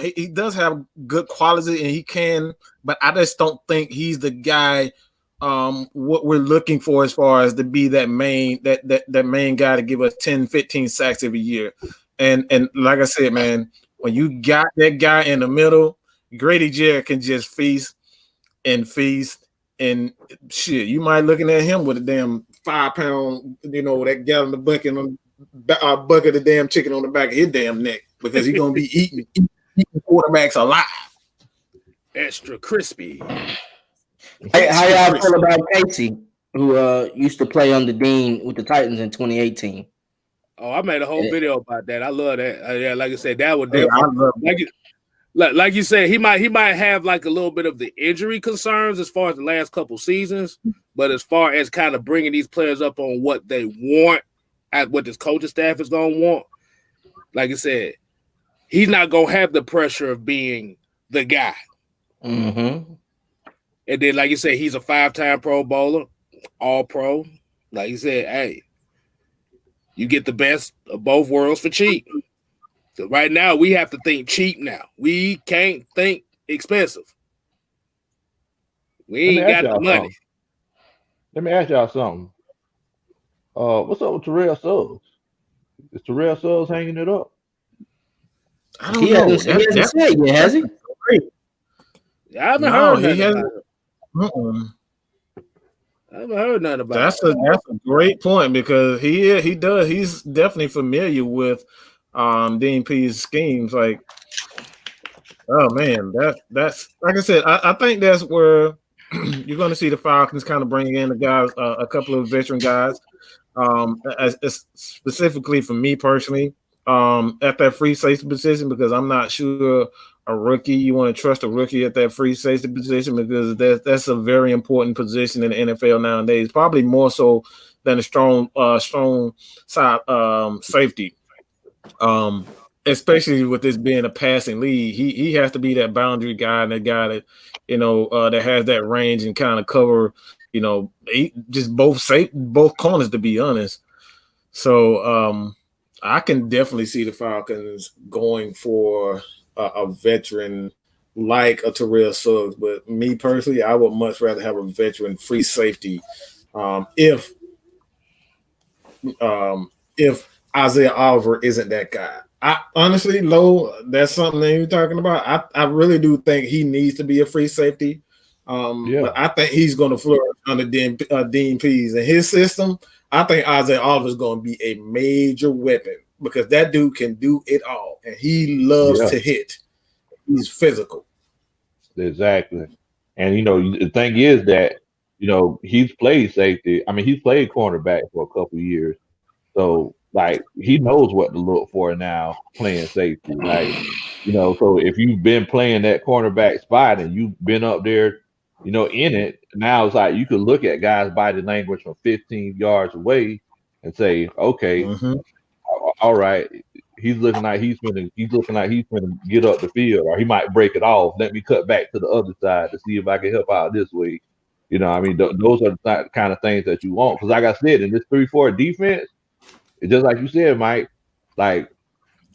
he does have good quality, and he can, but I just don't think he's the guy what we're looking for as far as to be that main guy to give us 10, 15 sacks every year. And like I said, man, when you got that guy in the middle, Grady Jarrett can just feast and shit. You might looking at him with a damn 5 pound, that gallon of bucket on bucket of damn chicken on the back of his damn neck, because he's gonna be eating quarterbacks alive. Extra crispy. Hey, how y'all feel about Casey, who used to play under Dean with the Titans in 2018? Oh, I made a whole video about that. I love that. Yeah, like I said, that would definitely. Like you said, he might have like a little bit of the injury concerns as far as the last couple seasons, but as far as kind of bringing these players up on what they want, at what this coaching staff is going to want, like I said, he's not going to have the pressure of being the guy. Mm-hmm. And then, like you said, he's a 5-time Pro Bowler, all pro. Like you said, hey, you get the best of both worlds for cheap. So right now, we have to think cheap now. We can't think expensive. We ain't got the money. Something. Let me ask y'all something. What's up with Terrell Suggs? Is Terrell Suggs hanging it up? I don't know. He hasn't said yet, has he? I haven't heard nothing about it. That's a great point, because he does. He's definitely familiar with Dean P's schemes. Like, oh man, that's like I said. I think that's where you're going to see the Falcons kind of bring in the guys, a couple of veteran guys. As specifically for me personally, at that free safety position, because I'm not sure a rookie. You want to trust a rookie at that free safety position, because that's a very important position in the NFL nowadays. Probably more so than a strong side safety. Especially with this being a passing league, he has to be that boundary guy, and that guy that that has that range and kind of cover. Just both corners, to be honest. So I can definitely see the Falcons going for a veteran like a Terrell Suggs, but me personally, I would much rather have a veteran free safety. If Isaiah Oliver isn't that guy, I honestly, that's something that you're talking about. I really do think he needs to be a free safety. But I think he's going to flourish under Dean Pease and his system. I think Isaiah Oliver is going to be a major weapon, because that dude can do it all, and he loves to hit. He's physical. Exactly. And the thing is that he's played safety. I mean, he's played cornerback for a couple of years, so like he knows what to look for now playing safety. Like so if you've been playing that cornerback spot and you've been up there, in it, now it's like you could look at guys' body language from 15 yards away and say, okay, all right, he's looking like he's gonna get up the field, or he might break it off. Let me cut back to the other side to see if I can help out this way. I mean, those are the kind of things that you want. Because like I said, in this 3-4 defense, it's just like you said, Mike, like,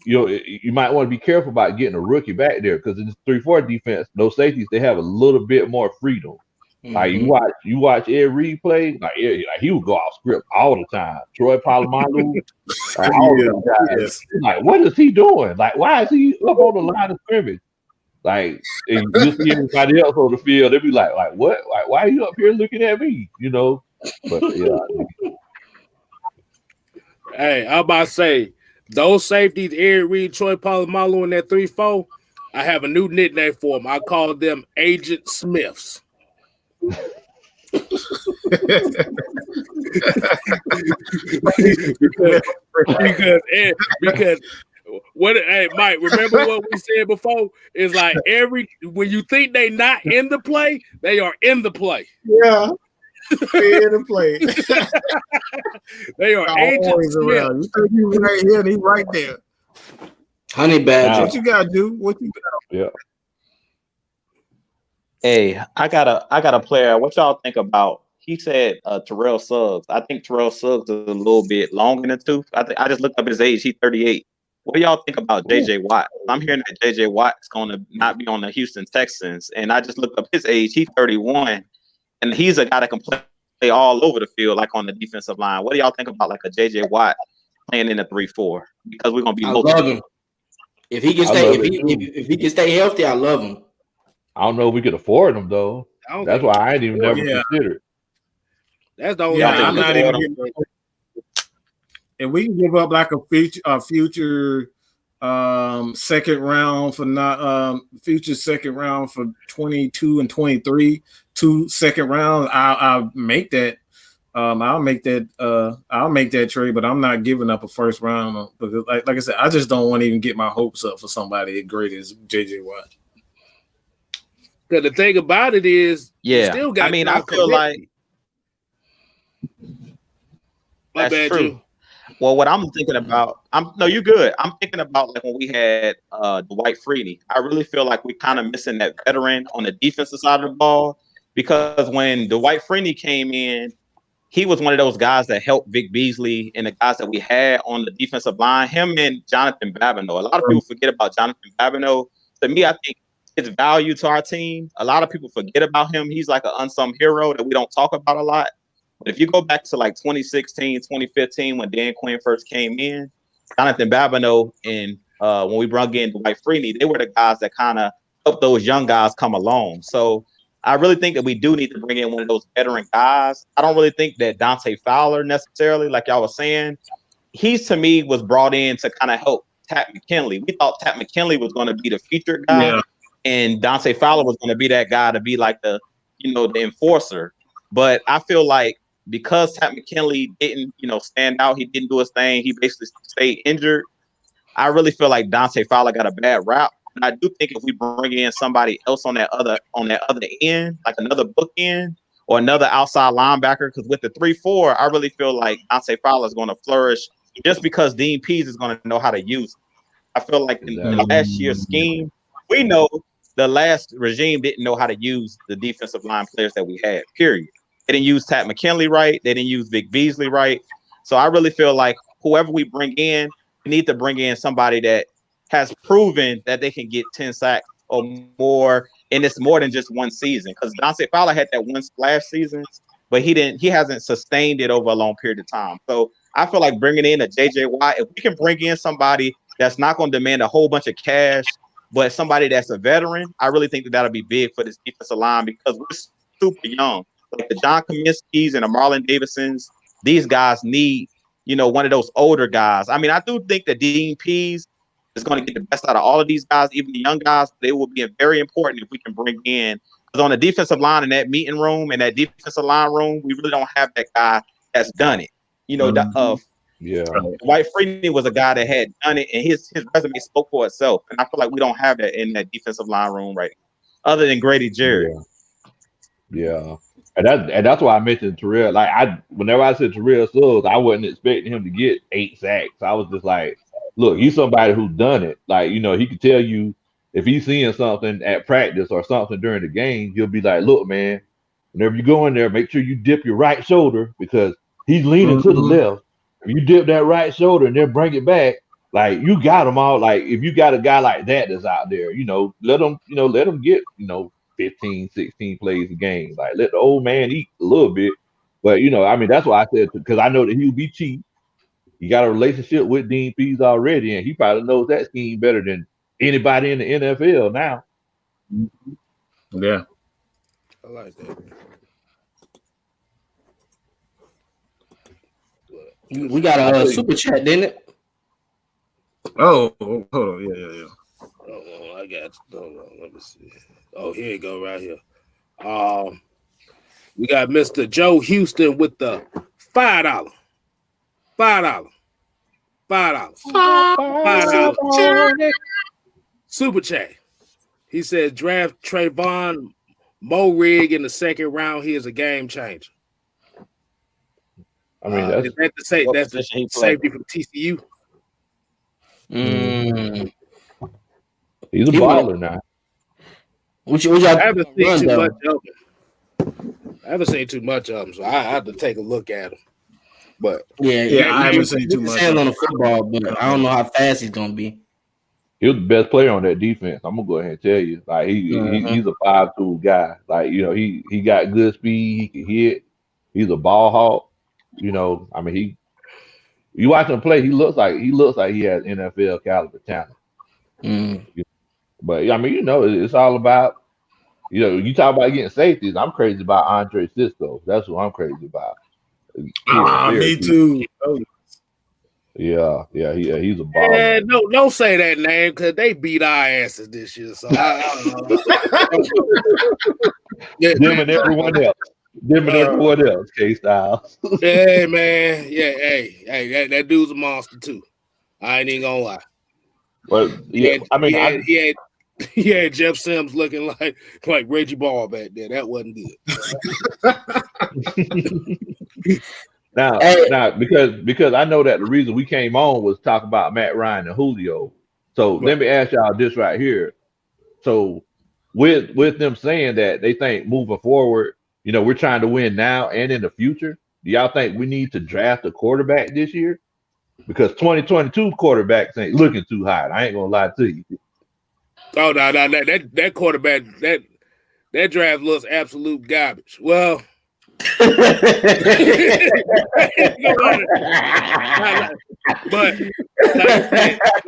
you might want to be careful about getting a rookie back there, because in this 3-4 defense, those safeties, they have a little bit more freedom. Like you watch Ed Reed play, like he would go off script all the time. Troy Polamalu, like what is he doing? Like, why is he up on the line of scrimmage? Like, and you see everybody else on the field, they be like what? Like, why are you up here looking at me? But yeah. Hey, I'm about to say, those safeties, Ed Reed, Troy Polamalu, and that 3-4, I have a new nickname for them. I call them Agent Smiths. because what? Hey, Mike, remember what we said before? Is like when you think they not in the play, they are in the play. Yeah. In the play. They are agents around. You think he's right here and he's right there. Honey badger. What you gotta do? What you gotta do? Yeah. Hey, I got a player. What y'all think about? He said Terrell Suggs. I think Terrell Suggs is a little bit long in the tooth. I just looked up his age. He's 38. What do y'all think about JJ Watt? I'm hearing that JJ Watt is going to not be on the Houston Texans, and I just looked up his age. He's 31, and he's a guy that can play all over the field, like on the defensive line. What do y'all think about like a JJ Watt playing in the 3-4? Because we're gonna be. I love him. If he can stay, if he can stay healthy, I love him. I don't know if we could afford him though. That's why I ain't even never considered. That's the only thing. I'm not even. And we can give up like a future second round for not future second round for 22 and 23, 2 second rounds. I'll make that. I'll make that trade, but I'm not giving up a first round because, like I said, I just don't want to even get my hopes up for somebody as great as JJ Watt. Because the thing about it is, still got. I mean, I feel like that's true. You. Well, what I'm thinking about, you're good. I'm thinking about like when we had Dwight Freeney. I really feel like we're kind of missing that veteran on the defensive side of the ball because when Dwight Freeney came in, he was one of those guys that helped Vic Beasley and the guys that we had on the defensive line. Him and Jonathan Babineau. A lot of people forget about Jonathan Babineau. To me, I think his value to our team. A lot of people forget about him. He's like an unsung hero that we don't talk about a lot. But if you go back to like 2016, 2015, when Dan Quinn first came in, Jonathan Babineau and when we brought in Dwight Freeney, they were the guys that kind of helped those young guys come along. So I really think that we do need to bring in one of those veteran guys. I don't really think that Dante Fowler necessarily, like y'all was saying, he's to me was brought in to kind of help Tat McKinley. We thought Tat McKinley was going to be the featured guy. Yeah. And Dante Fowler was going to be that guy to be like the enforcer. But I feel like because Tat McKinley didn't, stand out, he didn't do his thing, he basically stayed injured. I really feel like Dante Fowler got a bad rap. And I do think if we bring in somebody else on that other end, like another bookend or another outside linebacker, because with the 3-4, I really feel like Dante Fowler is going to flourish just because Dean Pease is going to know how to use it. I feel like in the last year's scheme, we know the last regime didn't know how to use the defensive line players that we had, period. They didn't use Tat McKinley right. They didn't use Vic Beasley right. So I really feel like whoever we bring in, we need to bring in somebody that has proven that they can get 10 sacks or more, and it's more than just one season. Because Dante Fowler had that one splash season, but he hasn't sustained it over a long period of time. So I feel like bringing in a JJ Watt, if we can bring in somebody that's not going to demand a whole bunch of cash, but somebody that's a veteran, I really think that that'll be big for this defensive line because we're super young. Like the John Comiskys and the Marlon Davidsons, these guys need, one of those older guys. I mean, I do think that Dean Pease is going to get the best out of all of these guys, even the young guys. They will be very important if we can bring in. Because on the defensive line in that meeting room and that defensive line room, we really don't have that guy that's done it. Dwight Freeney was a guy that had done it, and his resume spoke for itself. And I feel like we don't have that in that defensive line room right now, other than Grady Jarrett. Yeah. And that's why I mentioned Terrell. Like whenever I said Terrell Suggs, I wasn't expecting him to get 8 sacks. I was just like, look, he's somebody who's done it. Like, he could tell you if he's seeing something at practice or something during the game, he'll be like, look, man, whenever you go in there, make sure you dip your right shoulder because he's leaning to the left. If you dip that right shoulder and then bring it back, like you got them all. Like if you got a guy like that that's out there, let him get, 15, 16 plays a game. Like let the old man eat a little bit. But that's why I said because I know that he'll be cheap. He got a relationship with Dean Pease already, and he probably knows that scheme better than anybody in the NFL now. Yeah. I like that. We got a super chat, didn't it? Oh, hold on. Yeah. Oh, I got you. Hold on. Let me see. Oh, here you go, right here. We got Mr. Joe Houston with the $5. $5 super chat. He says draft Trayvon Moehrig in the second round. He is a game changer. I mean, is that to say that's the safety from TCU? He's a baller now. Which y'all I haven't seen run, too though? much of them. I haven't seen too much of them, so I have to take a look at them. But Yeah, I haven't seen too much on the football, but I don't know how fast he's gonna be. He was the best player on that defense. I'm gonna go ahead and tell you. Like he's a 5'2" guy. Like, you know, he got good speed, he can hit, he's a ball hawk. You know, I mean, you watch him play, he looks like he has NFL caliber talent. Mm. But I mean, you know, it's all about, you know, you talk about getting safeties. I'm crazy about Andre Cisco. That's what I'm crazy about. Me too. Oh. Yeah, he's a baller. Yeah, don't say that name because they beat our asses this year. So I don't know. Them and everyone else. K-Styles. Hey man, yeah, hey, that dude's a monster too. I ain't even gonna lie. But yeah, he had Jeff Sims looking like Reggie Ball back there. That wasn't good. Now, because I know that the reason we came on was talk about Matt Ryan and Julio. So let me ask y'all this right here. So with them saying that they think moving forward, you know, we're trying to win now and in the future, do y'all think we need to draft a quarterback this year? Because 2022 quarterbacks ain't looking too hot. I ain't gonna lie to you. Oh no, that quarterback that draft looks absolute garbage. Well. But like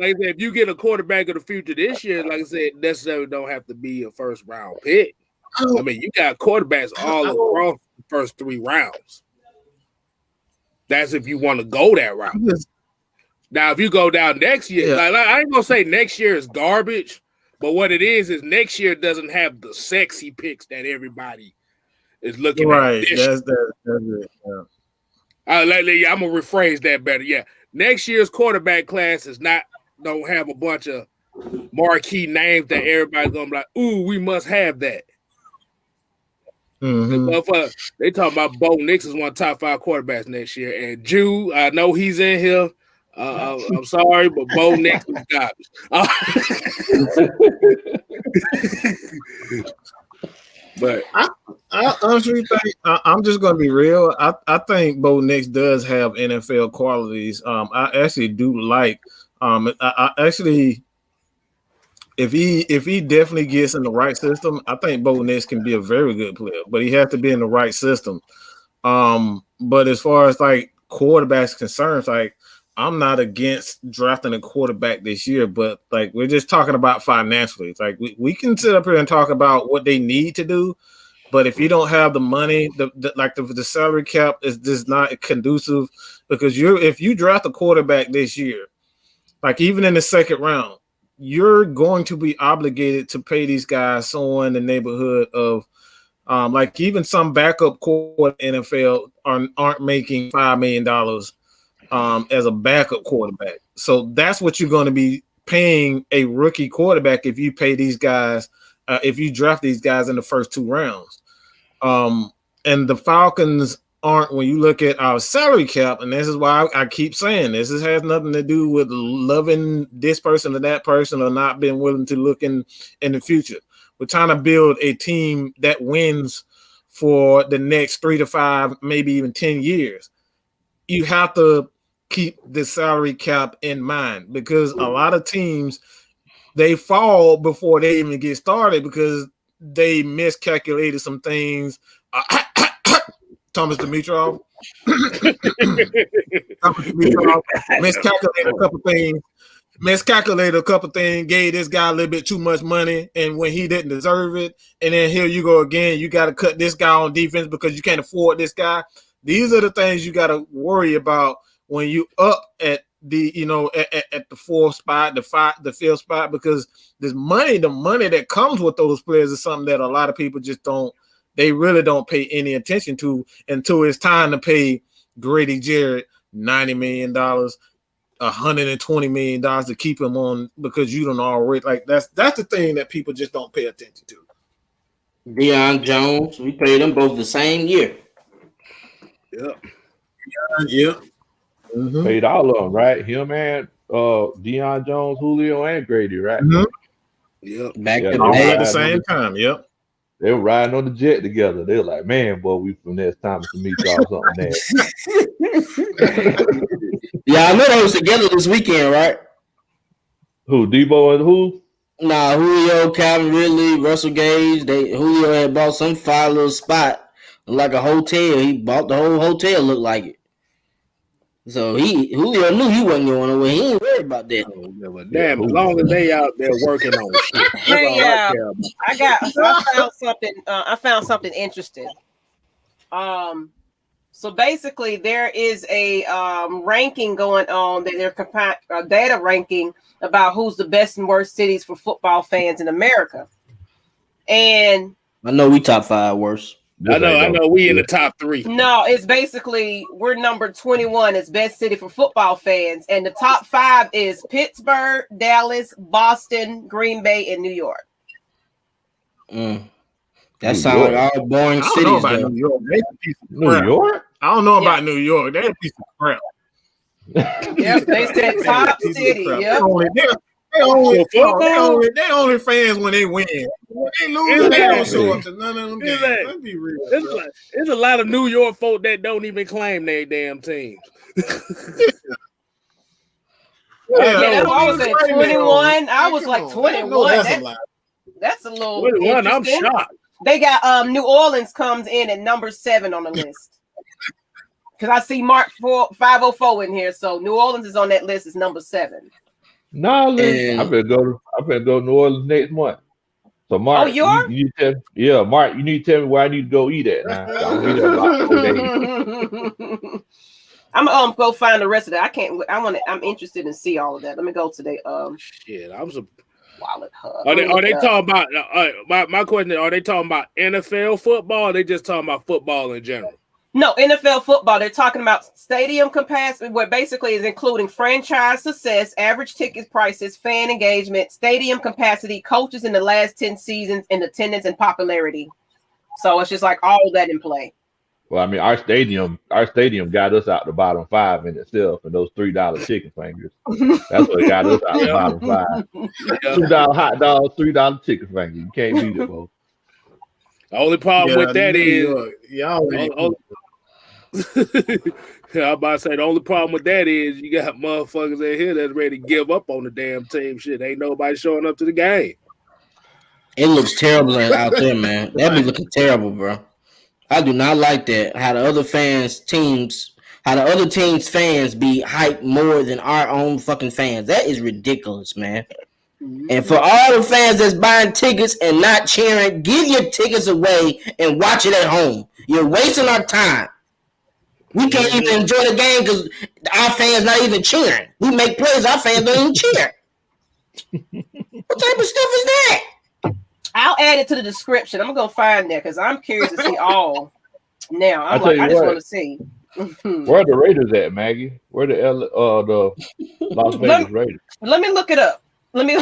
I said, if you get a quarterback of the future this year, like I said, necessarily don't have to be a first round pick. I mean, you got quarterbacks all across the first 3 rounds. That's if you want to go that route. Now, if you go down next year, like I ain't gonna say next year is garbage, but what it is next year doesn't have the sexy picks that everybody is looking at. That's it. Yeah. I'm gonna rephrase that better. Yeah, next year's quarterback class don't have a bunch of marquee names that everybody's gonna be like, ooh, we must have that. Mm-hmm. They talking about Bo Nix is one of the top 5 quarterbacks next year, and Jew, I know he's in here. I'm sorry, but Bo Nix is garbage. But I honestly think I'm just gonna be real. I think Bo Nix does have NFL qualities. I actually do like. I actually, if he definitely gets in the right system, I think Bo Nix can be a very good player. But he has to be in the right system. But as far as like quarterbacks concerned, like I'm not against drafting a quarterback this year, but like we're just talking about financially. It's like we can sit up here and talk about what they need to do, but if you don't have the money, the salary cap is just not conducive because if you draft a quarterback this year, like even in the second round, you're going to be obligated to pay these guys somewhere in the neighborhood of like even some backup quarterback in NFL aren't making $5 million. As a backup quarterback. So that's what you're going to be paying a rookie quarterback if you pay these guys, if you draft these guys in the first 2 rounds. And the Falcons aren't, when you look at our salary cap, and this is why I keep saying this has nothing to do with loving this person or that person or not being willing to look in the future. We're trying to build a team that wins for the next 3 to 5, maybe even 10 years. You have to keep the salary cap in mind because a lot of teams, they fall before they even get started because they miscalculated some things. Thomas Dimitrov miscalculated a couple things, gave this guy a little bit too much money, and when he didn't deserve it, and then here you go again, you got to cut this guy on defense because you can't afford this guy. These are the things you got to worry about when you up at the, at the 4th spot, the 5th spot, because the money that comes with those players is something that a lot of people just they really don't pay any attention to until it's time to pay Grady Jarrett $90 million, $120 million to keep him on because you don't already like that's the thing that people just don't pay attention to. Deion Jones, we paid them both the same year. Yeah. Mm-hmm. Paid all of them, right? Him and Deion Jones, Julio, and Grady, right? Mm-hmm. Yep. Back Yeah, to All back. at the same time. Yep. They were riding on the jet together. They were like, man, boy, we from next time to meet y'all something there. Yeah, I know they was together this weekend, right? Who, Debo and who? Nah, Julio, Calvin Ridley, Russell Gage. Julio had bought some fire little spot, like a hotel. He bought the whole hotel, looked like it. So Julio knew he wasn't going nowhere. He ain't worried about that. Damn, as long as they out there working on shit. Hey, I found something interesting. So basically, there is a ranking going on that they're data ranking about who's the best and worst cities for football fans in America. And I know we top 5 worst. I know we in the top 3. No, it's basically we're number 21 as best city for football fans, and the top 5 is Pittsburgh, Dallas, Boston, Green Bay, and New York. That sounds like all boring cities. I don't know about New York. New York? I don't know about New York. They're a piece of crap. Yep, they said top city. Yep. They only fans when they win. When they lose, they don't show up to none of them games. Let's be real. There's a lot of New York folk that don't even claim their damn teams. I was at 21. I was like 21. That's a little 21. I'm shocked. They got New Orleans comes in at number 7 on the list. Because I see Mark 504 in here, so New Orleans is on that list. It's number 7. No, I better go to New Orleans next month. So Mark, you are? Mark, you need to tell me where I need to go eat at now. I'll be there about 4 days. I'm gonna go find the rest of that. I'm interested in see all of that. Let me go to the shit. Wallet Hub. Are they talking about my question? Are they talking about NFL football? Or are they just talking about football in general? No, NFL football. They're talking about stadium capacity, where basically is including franchise success, average ticket prices, fan engagement, stadium capacity, coaches in the last 10 seasons, and attendance and popularity. So it's just like all that in play. Well, I mean, our stadium got us out the bottom 5 in itself, and those $3 chicken fingers. That's what got us out the bottom 5. $2 hot dogs, $3 chicken fingers. You can't beat it, folks. The only problem with that is I'm about to say the only problem with that is you got motherfuckers in here that's ready to give up on the damn team. Shit, ain't nobody showing up to the game. It looks terrible out there, man. That be looking terrible, bro. I do not like that. How the other teams' fans be hyped more than our own fucking fans. That is ridiculous, man. And for all the fans that's buying tickets and not cheering, give your tickets away and watch it at home. You're wasting our time. We can't even enjoy the game because our fans not even cheering. We make plays, our fans don't even cheer. What type of stuff is that? I'll add it to the description. I'm gonna find that because I'm curious to see all. Now I just want to see. Where are the Raiders at, Maggie? Where the Las Vegas Raiders? Let me look it up. Let me.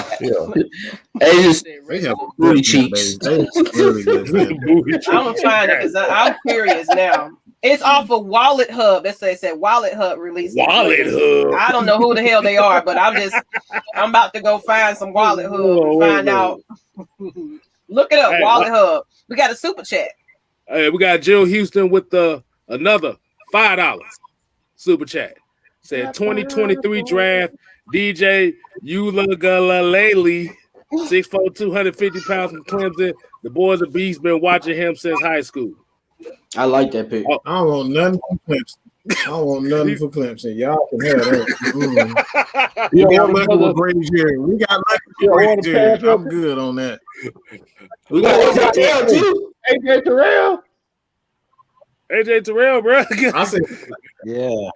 They have booty cheeks. Really good. I'm gonna find it because I'm curious now. It's off of Wallet Hub. It said Wallet Hub released. Wallet Hub. I don't know who the hell they are, but I'm about to go find some Wallet Hub and find out. Look it up, hey, Wallet Hub. We got a super chat. Hey, we got Jill Houston with another $5 super chat. Said 2023 draft DJ Uiagalelei, 6'4", 250 pounds from Clemson. The boys of Beast been watching him since high school. I like that pick. I don't want nothing from Clemson. I don't want nothing for Clemson. Y'all can have that. We got lucky with Brady Jerry. We got lucky with Brady Jerry. I'm good on that. We got AJ too. AJ Terrell. AJ Terrell, bro. I said, yeah.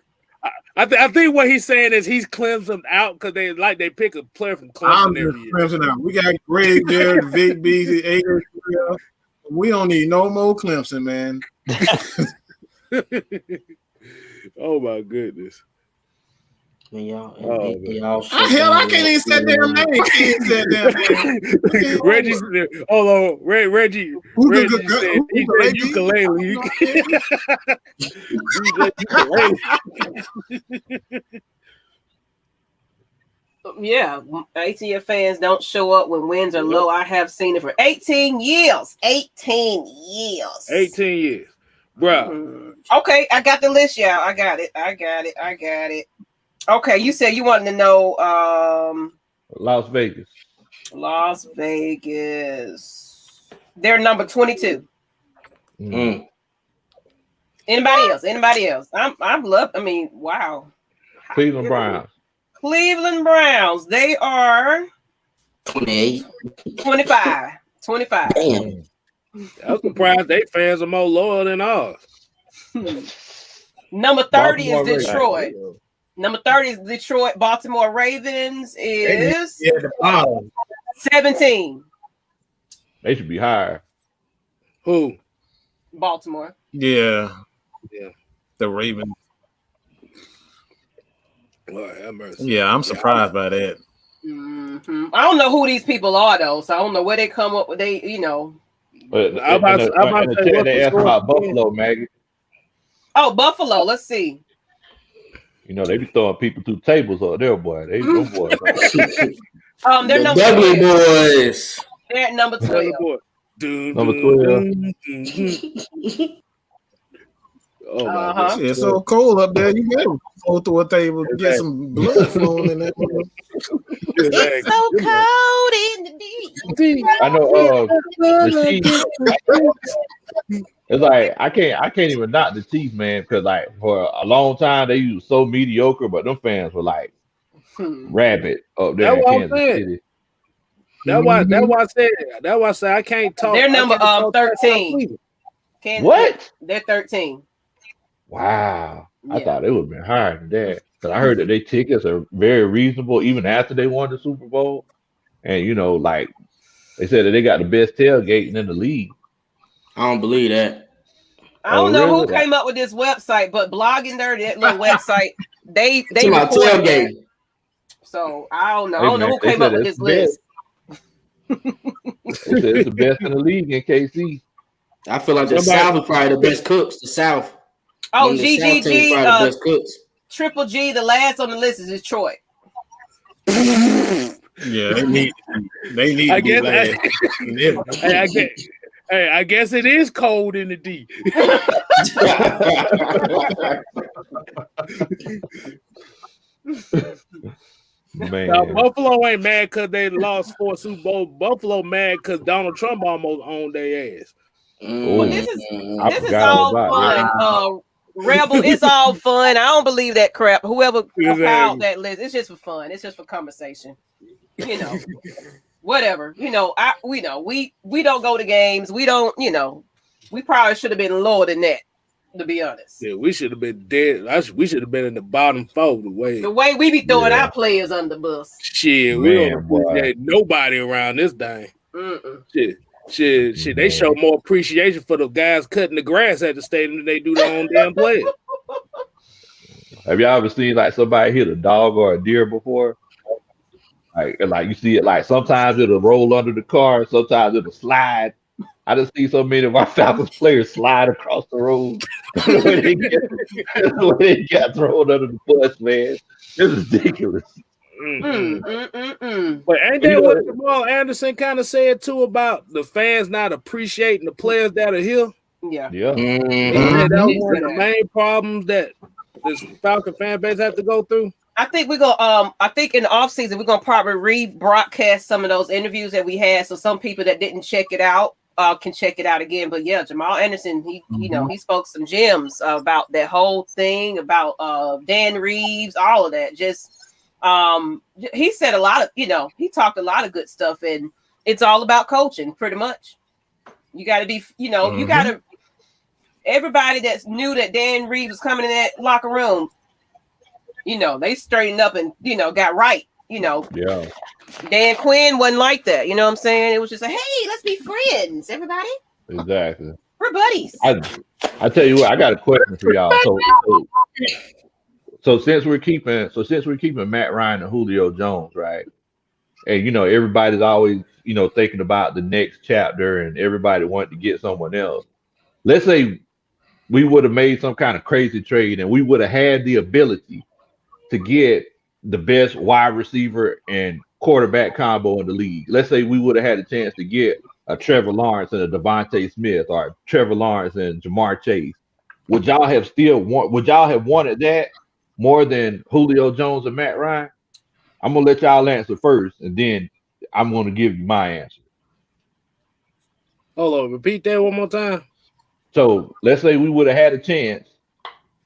I think what he's saying is he's Clemson out because they pick a player from Clemson every year. Clemson out. We got Greg there, Vic Beasley, AJ Terrell. We don't need no more Clemson, man. Oh my goodness. Y'all, I can't even say their name. Reggie, hold on, Reggie said DJ Ukulele. DJ Ukulele. Yeah, ATF fans don't show up when wins are low. I have seen it for 18 years. 18 years. 18 years. Bro. Okay, I got the list, y'all. I got it. Okay, you said you wanted to know Las Vegas. Las Vegas. They're number 22. Anybody else? Wow. Cleveland Browns. Cleveland Browns. They are 28. 25. Damn. I'm surprised they fans are more loyal than ours. Number 30 Baltimore is Detroit. Ravens. Number 30 is Detroit. Baltimore Ravens is the bottom. 17. They should be higher. Who? Baltimore. Yeah. The Ravens. Lord have mercy. Yeah, I'm surprised by that. I don't know who these people are though, so I don't know where they come up with. They. But I'm about to say, what's they the asked score? about Buffalo, Maggie. Oh, Buffalo. Let's see. You know, they be throwing people through tables up there, boy. They them boys. They're The number Dudley 12. boys. They're at number 12. Number 12. Oh my It's so cold up there. You gotta go through a table to get some blood flowing in that. It's so cold in the deep. I know the Chiefs. It's like I can't even knock the Chiefs, man, because like for a long time they used so mediocre, but them fans were like rabid up there in Kansas City. That's why I said I can't talk. They're number 13. What? They're 13. Wow. I thought it would have been higher than that. Because I heard that their tickets are very reasonable even after they won the Super Bowl. And you know, like they said that they got the best tailgating in the league. I don't believe that. I don't know who came up with this website, but blogging that little website, they my tailgate. So I don't know. I don't know who came up with this list. They said it's the best in the league in KC. I feel like the South is probably the best cooks. The South. Oh, GGG. Triple G, the last on the list is Detroit. Yeah, they need to be last. I guess it is cold in the D. Man. Now, Buffalo ain't mad because they lost 4 Super Bowls. Buffalo mad because Donald Trump almost owned their ass. Well, this is all fun. Rebel, it's all fun. I don't believe that crap. Whoever compiled that list, it's just for fun. It's just for conversation. You know, whatever. You know, we don't go to games. We don't. You know, we probably should have been lower than that. To be honest, yeah, we should have been dead. We should have been in the bottom 4. The way we be throwing our players under the bus. Shit, we don't appreciate nobody around this thing. Shit. They show more appreciation for the guys cutting the grass at the stadium than they do their own damn players. Have y'all ever seen like somebody hit a dog or a deer before? Like you see it like sometimes it'll roll under the car, sometimes it'll slide. I just see so many of our Falcons players slide across the road when they got thrown under the bus, man. It's ridiculous. But ain't that what Jamal Anderson kind of said too about the fans not appreciating the players that are here? Yeah. That was one of the main problems that this Falcon fan base have to go through. I think we're gonna I think in the offseason we're gonna probably rebroadcast some of those interviews that we had, so some people that didn't check it out can check it out again. But yeah, Jamal Anderson, he he spoke some gems about that whole thing, about Dan Reeves, all of that. Just he said a lot of, he talked a lot of good stuff, and it's all about coaching pretty much. You got to be, you got to, everybody that's knew that Dan Reeves was coming in that locker room, they straightened up and, got right, Yeah. Dan Quinn wasn't like that. You know what I'm saying? It was just like, hey, let's be friends, everybody. Exactly. We're buddies. I tell you what, I got a question for y'all. So since we're keeping Matt Ryan and Julio Jones, right? And everybody's always thinking about the next chapter, and everybody wanted to get someone else. Let's say we would have made some kind of crazy trade, and we would have had the ability to get the best wide receiver and quarterback combo in the league. Let's say we would have had a chance to get a Trevor Lawrence and a Devontae Smith, or Trevor Lawrence and Jamar Chase. Would y'all have wanted that more than Julio Jones and Matt Ryan? I'm gonna let y'all answer first, and then I'm gonna give you my answer. Hold on, repeat that one more time. So let's say we would have had a chance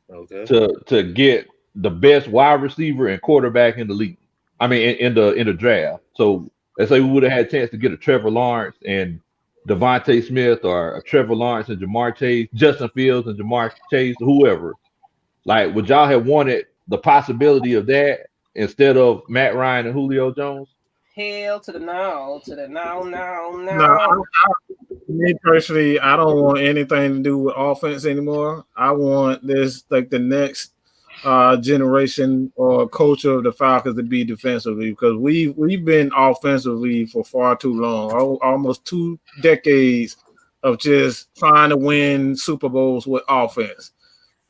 to get the best wide receiver and quarterback in the league. I mean, in the draft. So let's say we would have had a chance to get a Trevor Lawrence and Devontae Smith, or a Trevor Lawrence and Jamar Chase, Justin Fields and Jamar Chase, whoever. Like, would y'all have wanted the possibility of that instead of Matt Ryan and Julio Jones? Hell to the no. No, me personally, I don't want anything to do with offense anymore. I want this, like, the next generation or culture of the Falcons to be defensively, because we've been offensively for far too long, almost 2 decades of just trying to win Super Bowls with offense.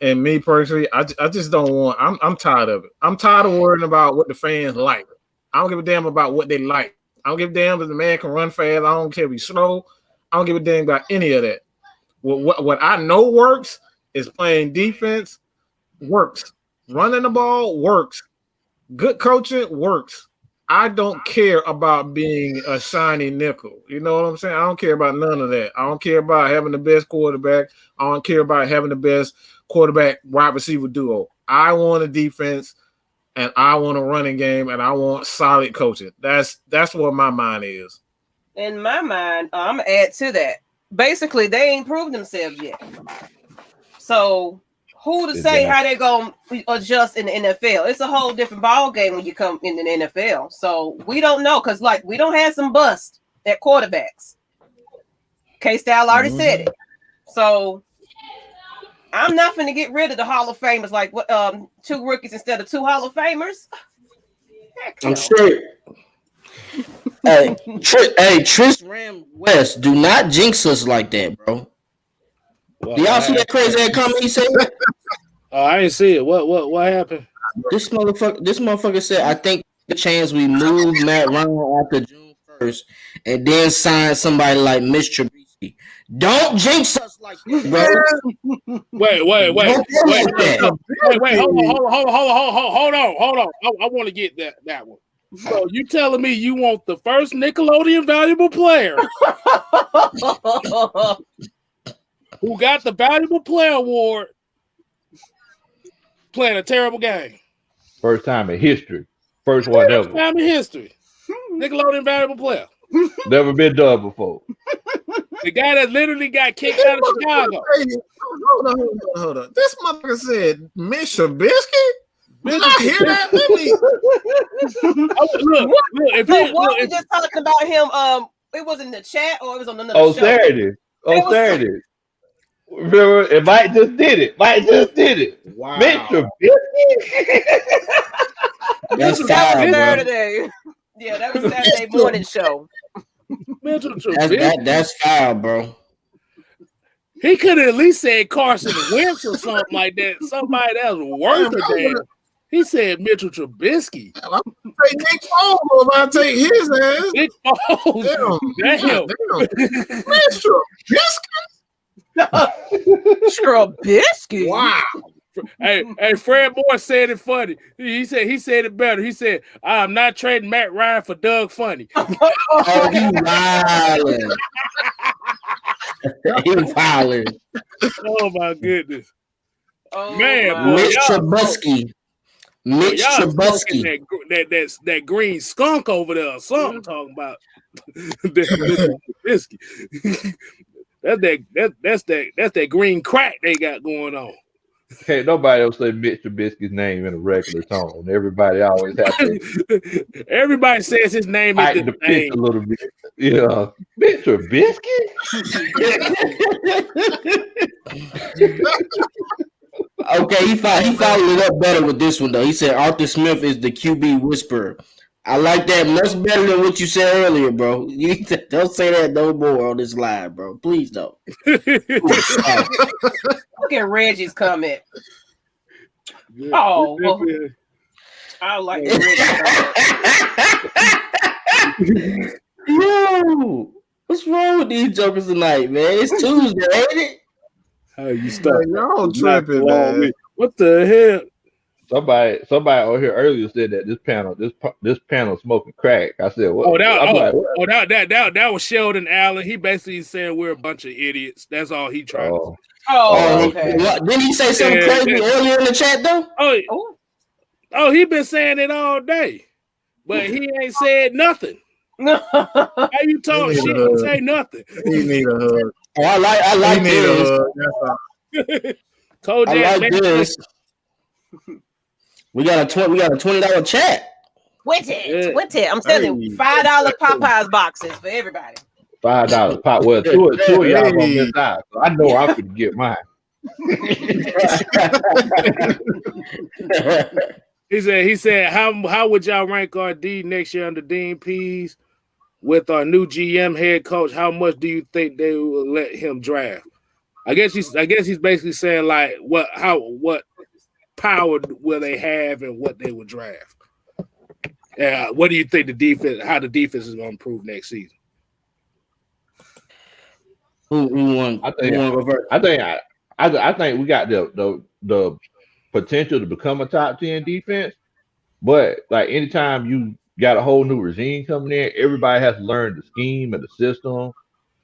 And me personally, I just don't want. I'm tired of it. I'm tired of worrying about what the fans like. I don't give a damn about what they like. I don't give a damn if the man can run fast. I don't care if he's slow. I don't give a damn about any of that. What I know works is playing defense. Works. Running the ball works. Good coaching works. I don't care about being a shiny nickel. You know what I'm saying? I don't care about none of that. I don't care about having the best quarterback. I don't care about having the best quarterback wide receiver duo. I want a defense, and I want a running game, and I want solid coaching. That's what my mind is. In my mind, I'm gonna add to that. Basically, they ain't proved themselves yet. So who to say how they gonna adjust in the NFL? It's a whole different ball game when you come in the NFL. So we don't know, because we don't have some bust at quarterbacks. K-Style already said it. So I'm not going to get rid of the Hall of Famers, like 2 rookies instead of 2 Hall of Famers. I'm sure. Hey, Tris Ram West, do not jinx us like that, bro. Well, do y'all see that crazy ass comment he said? I didn't see it. What happened? This motherfucker said, I think the chance we move Matt Ryan after June 1st and then sign somebody like Mitch Trubisky. Don't jinx us like that, bro. Wait. Hold on. I want to get that one. So you telling me you want the first Nickelodeon valuable player who got the valuable player award playing a terrible game? First time in history. First one ever. First time in history. Nickelodeon valuable player. Never been done before. The guy that literally got kicked out of Chicago. Hold on. This motherfucker said Mitch Trubisky? Did I hear that? Look, we just talking about him. It was in the chat, or it was on another show? Saturday. Remember, and Mike just did it. Wow. Mitch Trubisky. That's Saturday. Yeah, that was Saturday morning show. That's foul, bro. He could have at least said Carson Wentz or something like that. Somebody that was worth a damn. He said Mitchell Trubisky. I'm gonna take Nick Foles. I'll take his ass. Nick Foles. Damn. Mitchell Trubisky. Wow. Hey, Fred Moore said it funny. He said it better. He said, I'm not trading Matt Ryan for Doug Funny. Oh, he wildin'. He wildin'. Oh my goodness. Oh, man, Mitch Trubisky. Mitch Trubisky. That green skunk over there or something talking about Trubisky. That's that green crack they got going on. Can't nobody else say Mitch Trubisky's name in a regular tone. Everybody always has to. Everybody says his name is the pitch a little bit. Yeah, Mitch Trubisky. Okay, he followed it up better with this one though. He said Arthur Smith is the QB whisperer. I like that much better than what you said earlier, bro. You don't say that no more on this live, bro. Please don't. Look at Reggie's comment. Oh, I like it. Yo, what's wrong with these jokers tonight, man? It's Tuesday, ain't it? How you stop? Y'all tripping, man. What the hell? Somebody on here earlier said that this panel smoking crack. I said, what? That was Sheldon Allen. He basically said we're a bunch of idiots. That's all he tried to say. Okay. Didn't he say something crazy earlier in the chat though? Oh, he been saying it all day, but he ain't said nothing. How you talk shit and say nothing? He need a hug. Oh, I like this. Told you, I like this. We got a $20 chat. With it. I'm telling you, $5 Popeyes boxes for everybody. $5 pop. Well, two of y'all gonna miss out. So I know I could get mine. He said, how would y'all rank our D next year under Dean Pease with our new GM head coach? How much do you think they will let him draft? I guess he's basically saying like what power will they have and what they will draft. What do you think how the defense is going to improve next season? Who won? I think we got the potential to become a top 10 defense, but like anytime you got a whole new regime coming in, everybody has to learn the scheme and the system.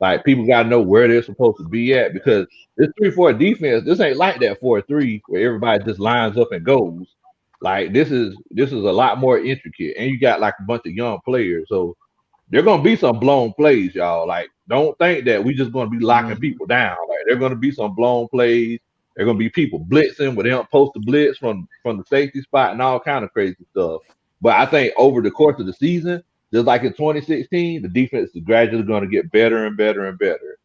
Like people got to know where they're supposed to be at because this 3-4 defense, this ain't like that 4-3 where everybody just lines up and goes. Like this is a lot more intricate, and you got like a bunch of young players, so there gonna be some blown plays, y'all. Like don't think that we just gonna be locking people down. Like there gonna be some blown plays. There gonna be people blitzing where they don't post the blitz from the safety spot and all kind of crazy stuff. But I think over the course of the season, just like in 2016, the defense is gradually going to get better and better and better.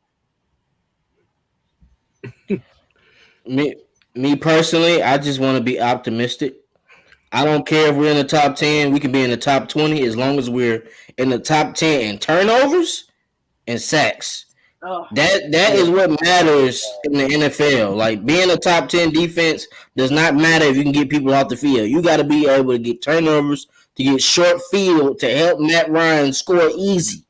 Me personally, I just want to be optimistic. I don't care if we're in the top 10. We can be in the top 20 as long as we're in the top 10 in turnovers and sacks. That is what matters in the NFL. Like being a top 10 defense does not matter if you can get people off the field. You got to be able to get turnovers, to get short field to help Matt Ryan score easy.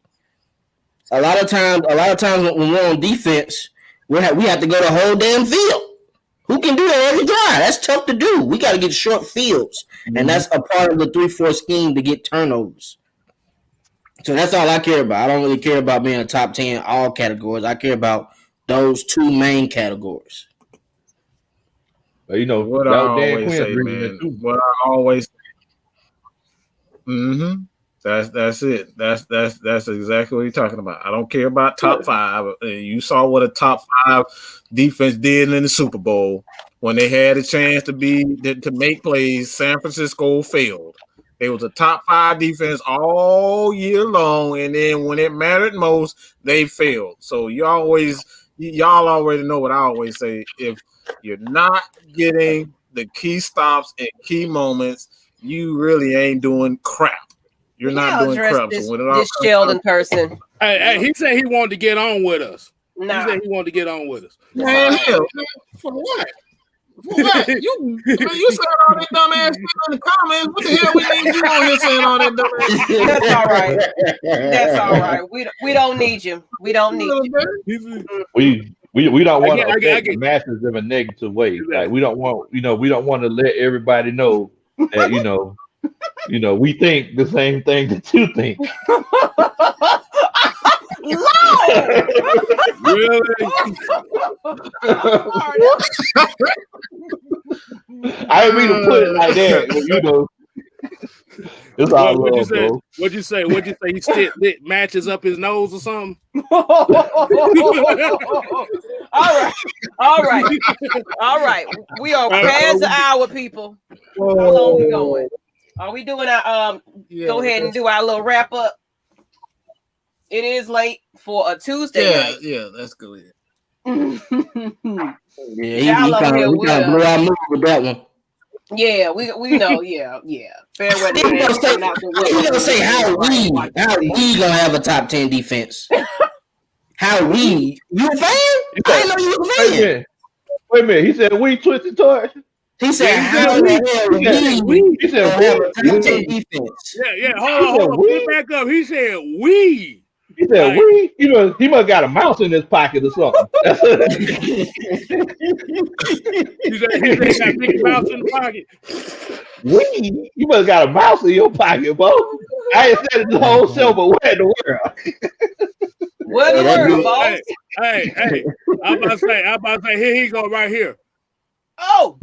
A lot of times when we're on defense, we have to go the whole damn field. Who can do that every drive? That's tough to do. We got to get short fields, and that's a part of the 3-4 scheme to get turnovers. So that's all I care about. I don't really care about being a top 10 all categories. I care about those two main categories. But you know what I always say, man. What I always say. That's it. That's exactly what you're talking about. I don't care about top 5. You saw what a top 5 defense did in the Super Bowl when they had a chance to make plays. San Francisco failed. It was a top 5 defense all year long, and then when it mattered most, they failed. So y'all already know what I always say. If you're not getting the key stops and key moments, you really ain't doing crap. You're not doing crap. This Sheldon person. Hey, he said he wanted to get on with us. He said he wanted to get on with us. Man, hell, for what? What? You said all that dumb ass shit in the comments. What the hell we need you on here saying all that dumb ass shit? That's all right. That's all right. We don't need you. We don't need you. We don't want to affect the masses in a negative way. Like we don't want to let everybody know that we think the same thing that you think. Really? I didn't mean to put it like that. It's all love, bro. What'd you say? He stick matches up his nose or something? All right. We are past the hour, people. How long we going? Are we doing our go ahead and do our little wrap up? It is late for a Tuesday night. Yeah, let's go ahead. He kind of blew our move with that one. Yeah, we know. Yeah. Fair weather. He gonna say how we gonna have a top 10 defense. How we? You a fan? I didn't know you a fan. Wait a minute. He said we Twisted Torch. He said, "How the hell we said have a top 10 defense?" Yeah. Hold on. Get back up. He said, "We." He said, like, "We." He must got a mouse in his pocket or something. he said he got Mickey Mouse in the pocket. We? You must got a mouse in your pocket, bro. I ain't said it the whole show, but where in the world? What in the world, boss? Hey. I'm about to say, here he go right here. Oh.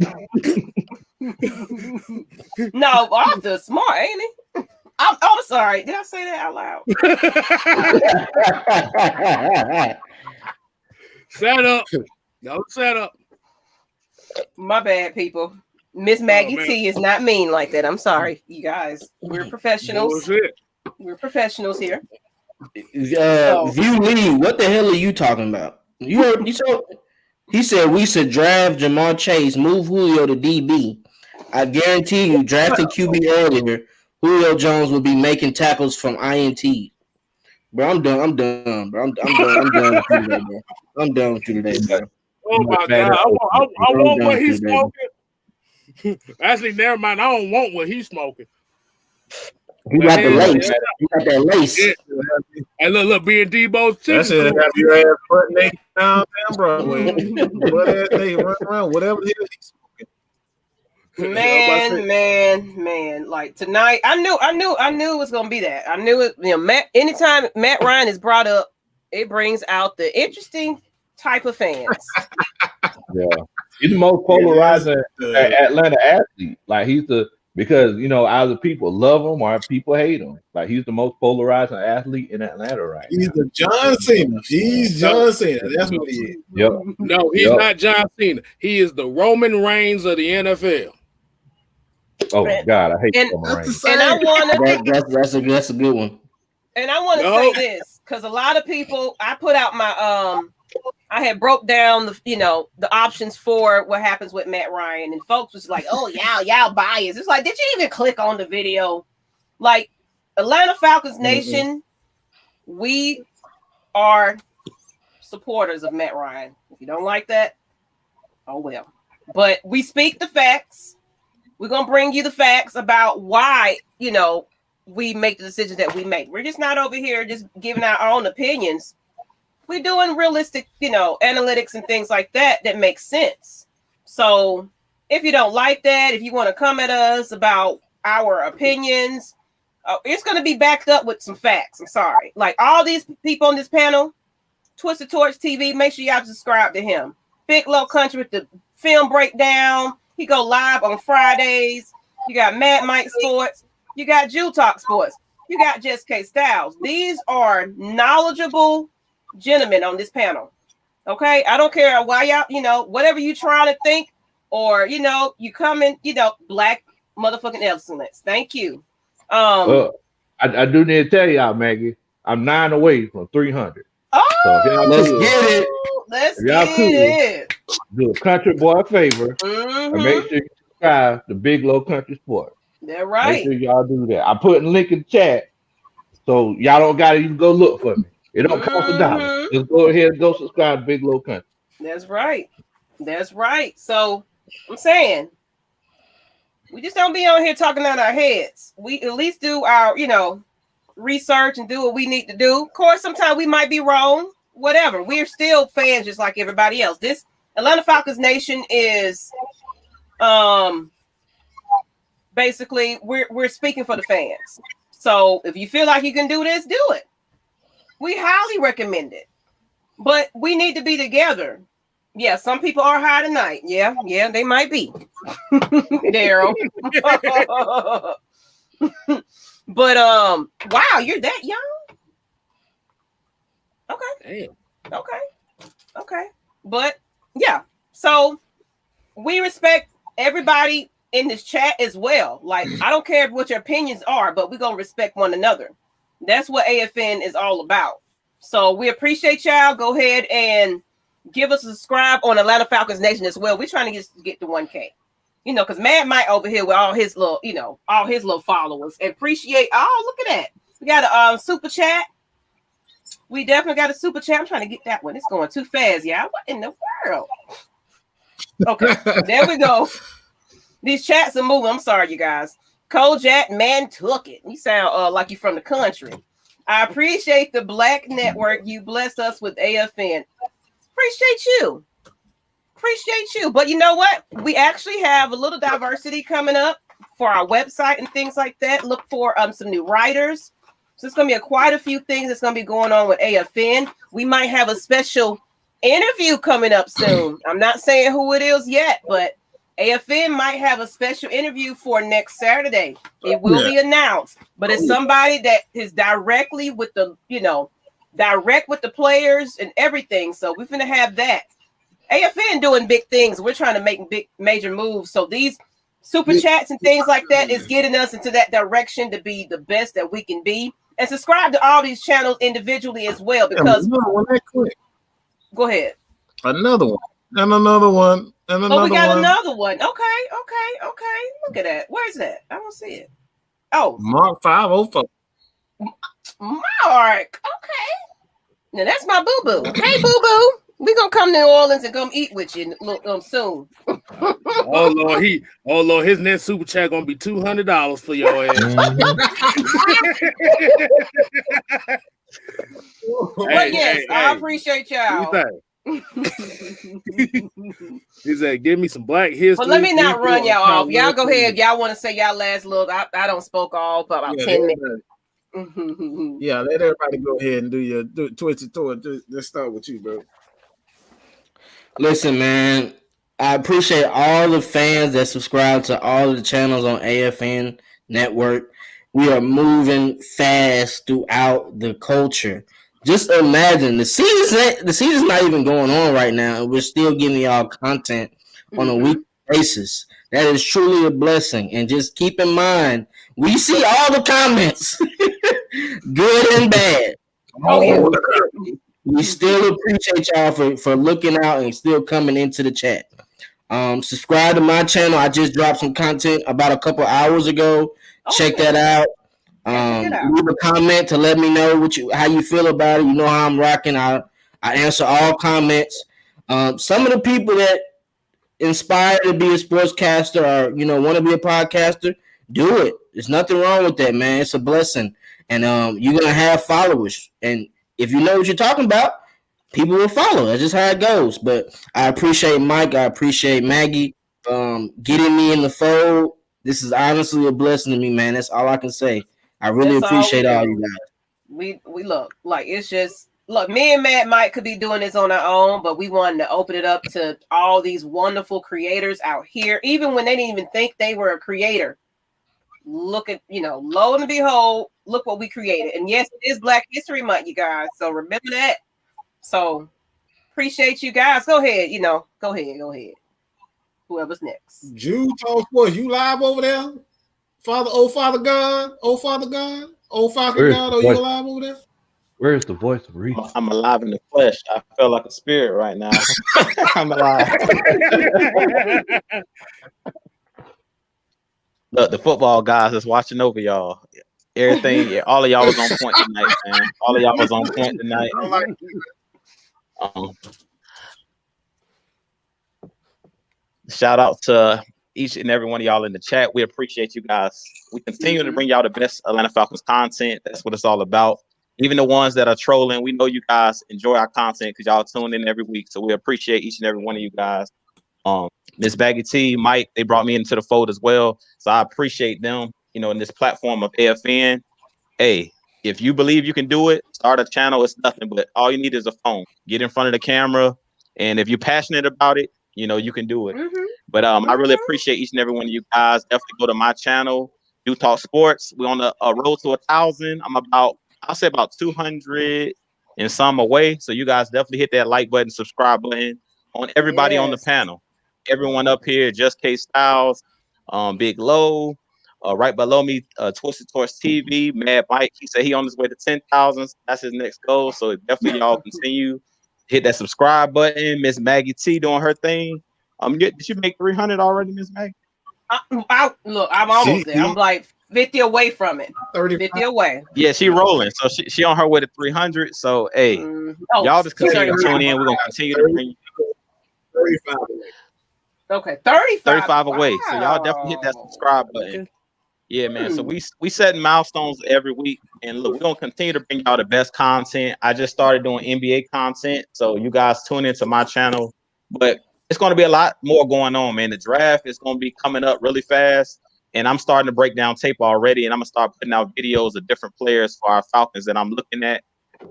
No, Arthur's smart, ain't he? I'm sorry. Did I say that out loud? Set up. No set up. My bad, people. Miss Maggie T is not mean like that. I'm sorry, you guys. We're professionals. We're professionals here. View Lee, what the hell are you talking about? You heard? He said we should draft Jamar Chase, move Julio to DB. I guarantee you, drafting QB earlier, Julio Jones will be making tackles from INT. Bro, I'm done, bro. I'm done with you today, bro. I'm done with you today, bro. Oh my God! I want what he's smoking. Actually, never mind. I don't want what he's smoking. You got the lace. You got that lace. Yeah. Hey, look, being Debo's chicken. That shit have your ass butt naked down Broadway. Butt ass naked, run around, whatever the hell he's smoking. Man. Like tonight, I knew it was gonna be that. I knew it. Anytime Matt Ryan is brought up, it brings out the interesting type of fans. Yeah, he's the most polarizing Atlanta athlete. Like because either people love him or people hate him. Like he's the most polarizing athlete in Atlanta right now. He's the John Cena. He's John Cena. That's what he is. Yep. No, he's not John Cena. He is the Roman Reigns of the NFL. Oh God, I hate Roman Reigns. And I want to. That's a good one. And I want to say this because a lot of people. I put out my I had broke down the options for what happens with Matt Ryan, and folks was like, "Oh, y'all biased." It's like, did you even click on the video? Like, Atlanta Falcons Nation, we are supporters of Matt Ryan. If you don't like that, oh well. But we speak the facts. We're gonna bring you the facts about why we make the decisions that we make. We're just not over here just giving out our own opinions. We're doing realistic, analytics and things like that make sense. So if you don't like that, if you want to come at us about our opinions, it's going to be backed up with some facts. I'm sorry. Like all these people on this panel, Twisted Torch TV, make sure y'all subscribe to him. Big Low Country with the film breakdown. He go live on Fridays. You got Mad Mike Sports. You got Jew Talk Sports. You got Jess K. Styles. These are knowledgeable gentlemen on this panel. Okay, I don't care why y'all, whatever you trying to think, or you coming, black motherfucking excellence. Thank you. I do need to tell y'all, Maggie, I'm 9 away from 300. Oh, so let's get it. Let's get it. Do a country boy a favor and make sure you subscribe to Big Low Country Sports. They're right. Make sure y'all do that. I put a link in the chat, so y'all don't gotta even go look for me. It don't cost $1. Just go ahead and go subscribe to Big Low Country. That's right. So I'm saying we just don't be on here talking out our heads. We at least do our, research and do what we need to do. Of course, sometimes we might be wrong. Whatever. We're still fans just like everybody else. This Atlanta Falcons Nation is basically we're speaking for the fans. So if you feel like you can do this, do it. We highly recommend it, but we need to be together. Yeah, some people are high tonight. Yeah, they might be. Daryl. But wow, you're that young? Okay. Damn. Okay. But yeah, so we respect everybody in this chat as well. Like, I don't care what your opinions are, but we're gonna respect one another. That's what AFN is all about. So we appreciate y'all. Go ahead and give us a subscribe on Atlanta Falcons Nation as well. We're trying to get to 1K. Because Mad Mike over here with all his little followers. Appreciate. Oh, look at that. We got a super chat. We definitely got a super chat. I'm trying to get that one. It's going too fast, y'all. What in the world? Okay, there we go. These chats are moving. I'm sorry, you guys. Kojak man took it. You sound like you from the country. I appreciate the Black Network. You blessed us with AFN. Appreciate you. But you know what? We actually have a little diversity coming up for our website and things like that. Look for some new writers. So it's going to be quite a few things that's going to be going on with AFN. We might have a special interview coming up soon. I'm not saying who it is yet, but AFN might have a special interview for next Saturday. It will be announced, but it's somebody that is directly with the, direct with the players and everything. So we're going to have that. AFN doing big things. We're trying to make big major moves. So these super chats and things like that is getting us into that direction to be the best that we can be. And subscribe to all these channels individually as well, because go ahead. Another one. And another one. And another we got one. Another one. Okay. Look at that. Where's that? I don't see it. Oh, Mark 504. Mark. Okay. Now that's my boo-boo. Hey, boo-boo. We're gonna come to New Orleans and come eat with you soon. Oh Lord, his next super chat gonna be $200 for your ass. Yes, I appreciate y'all. He said, "Give me some Black history." But let me not run y'all off. Y'all go ahead. If y'all want to say y'all last look, I don't spoke all for about 10 minutes. Yeah, let everybody go ahead and do your Twitch it. Let's start with you, bro. Listen, man, I appreciate all the fans that subscribe to all of the channels on AFN Network. We are moving fast throughout the culture. Just imagine the season's not even going on right now, and we're still giving y'all content on a weekly basis. That is truly a blessing. And just keep in mind, we see all the comments, good and bad. We still appreciate y'all for looking out and still coming into the chat. Subscribe to my channel. I just dropped some content about a couple hours ago. Check that out. Leave a comment to let me know how you feel about it. You know how I'm rocking. I answer all comments. Some of the people that inspired to be a sportscaster or want to be a podcaster, do it. There's nothing wrong with that, man. It's a blessing, and you're gonna have followers. And if you know what you're talking about, people will follow. That's just how it goes. But I appreciate Mike. I appreciate Maggie getting me in the fold. This is honestly a blessing to me, man. That's all I can say. I really appreciate all you guys. We look like it's just me and Matt Mike could be doing this on our own, but we wanted to open it up to all these wonderful creators out here, even when they didn't even think they were a creator. Look at, lo and behold, look what we created. And yes, it is Black History Month, you guys. So remember that. So appreciate you guys. Go ahead, go ahead. Whoever's next. Jude Talk Sports, you live over there? Father God, are you alive over there? Where's the voice of reason? I'm alive in the flesh. I feel like a spirit right now. I'm alive. Look, the football guys is watching over y'all. Everything, all of y'all was on point tonight, man. All of y'all was on point tonight. Shout out to each and every one of y'all in the chat. We appreciate you guys. We continue to bring y'all the best Atlanta Falcons content. That's what it's all about. Even the ones that are trolling, we know you guys enjoy our content because y'all tune in every week. So we appreciate each and every one of you guys. Miss Baggy T, Mike, they brought me into the fold as well. So I appreciate them, in this platform of AFN. Hey, if you believe you can do it, start a channel. It's nothing, but all you need is a phone. Get in front of the camera. And if you're passionate about it, you can do it. But I really appreciate each and every one of you guys. Definitely go to my channel, Do Talk Sports. We're on a road to 1,000. I'll say about 200 and some away. So you guys definitely hit that like button, subscribe button on everybody on the panel. Everyone up here, Just K Styles, Big Low, right below me, Twisted Torch TV, Mad Mike. He said he on his way to 10,000. That's his next goal. So definitely y'all continue. Hit that subscribe button. Miss Maggie T doing her thing. Did you make 300 already, Miss Maggie? Look, I'm almost there. I'm like 50 away from it. 50 away. Yeah, she rolling. So she on her way to 300. So hey, y'all just continue to tune in. We're gonna continue to bring you 35. Okay, 35 away. So y'all definitely hit that subscribe button. Yeah, man. So we setting milestones every week, and look, we're gonna continue to bring y'all the best content. I just started doing NBA content, so you guys tune into my channel. But it's gonna be a lot more going on, man. The draft is gonna be coming up really fast, and I'm starting to break down tape already, and I'm gonna start putting out videos of different players for our Falcons that I'm looking at.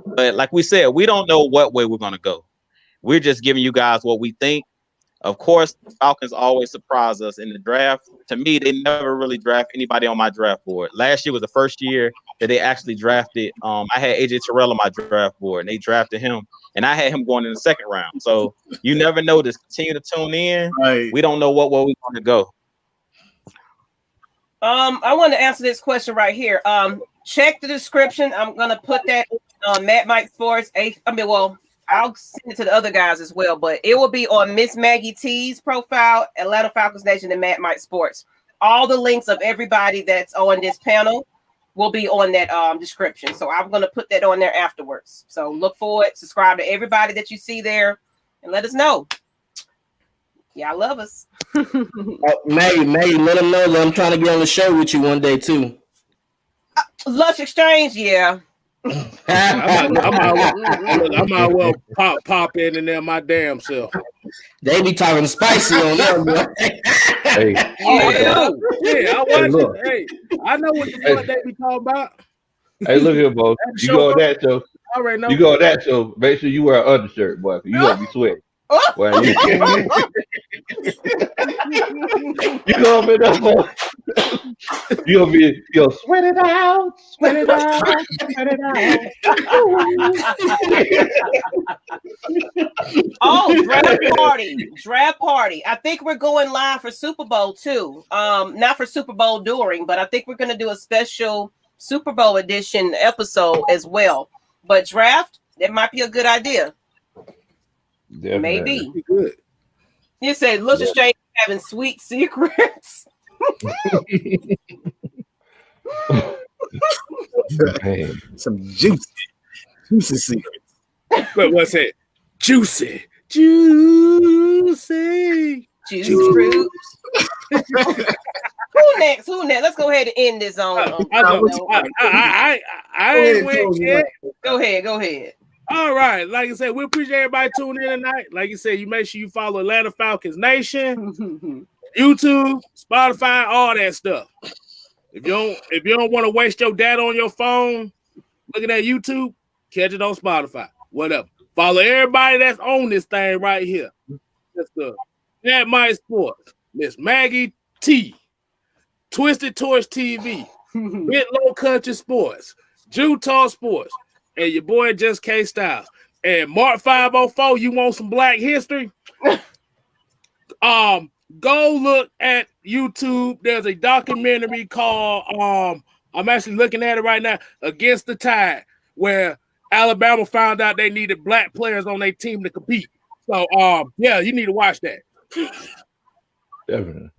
But like we said, we don't know what way we're gonna go. We're just giving you guys what we think. Of course, the Falcons always surprise us in the draft. To me, they never really draft anybody on my draft board. Last year was the first year that they actually drafted. I had AJ Terrell on my draft board, and they drafted him, and I had him going in the second round. So you never know. Just continue to tune in. Right. We don't know what way we're going to go. I want to answer this question right here. Check the description. I'm gonna put that on Matt Mike Sports. I'll send it to the other guys as well, but it will be on Miss Maggie T's profile, Atlanta Falcons Nation, and Matt Mike Sports. All the links of everybody that's on this panel will be on that description. So I'm going to put that on there afterwards. So look for it. Subscribe to everybody that you see there, and let us know. Y'all love us. Maggie, let them know that I'm trying to get on the show with you one day too. Lunch exchange, yeah. I might well pop in there my damn self. They be talking spicy on them, bro. Hey, I watch it. Hey, I know what the fuck they be talking about. Hey, look here, Bo. You go on that show. I already know. You go on that show. Make sure you wear an undershirt, boy. You gonna be sweating. Well, you go up in there, boy. You'll sweat it out, sweat it out, sweat it out. Oh, draft party. I think we're going live for Super Bowl too. Not for Super Bowl during, but I think we're gonna do a special Super Bowl edition episode as well. But draft, that might be a good idea. Definitely. Maybe. Good. You said Lucius Strange having sweet secrets. Some juicy secrets. But what's it? Juicy fruit. Who next? Let's go ahead and end this on. I ain't went yet. Go ahead. All right, like I said, we appreciate everybody tuning in tonight. Like you said, you make sure you follow Atlanta Falcons Nation, YouTube, Spotify, all that stuff. If you don't want to waste your data on your phone looking at YouTube, catch it on Spotify. Whatever. Follow everybody that's on this thing right here. That's the Matt Mike Sports, Miss Maggie T, Twisted Torch TV, Bit Low Country Sports, Jew Talk Sports. And your boy Just K Styles. And Mark 504, you want some black history? Go look at YouTube. There's a documentary called I'm actually looking at it right now, Against the Tide, where Alabama found out they needed black players on their team to compete. So yeah, you need to watch that. Definitely.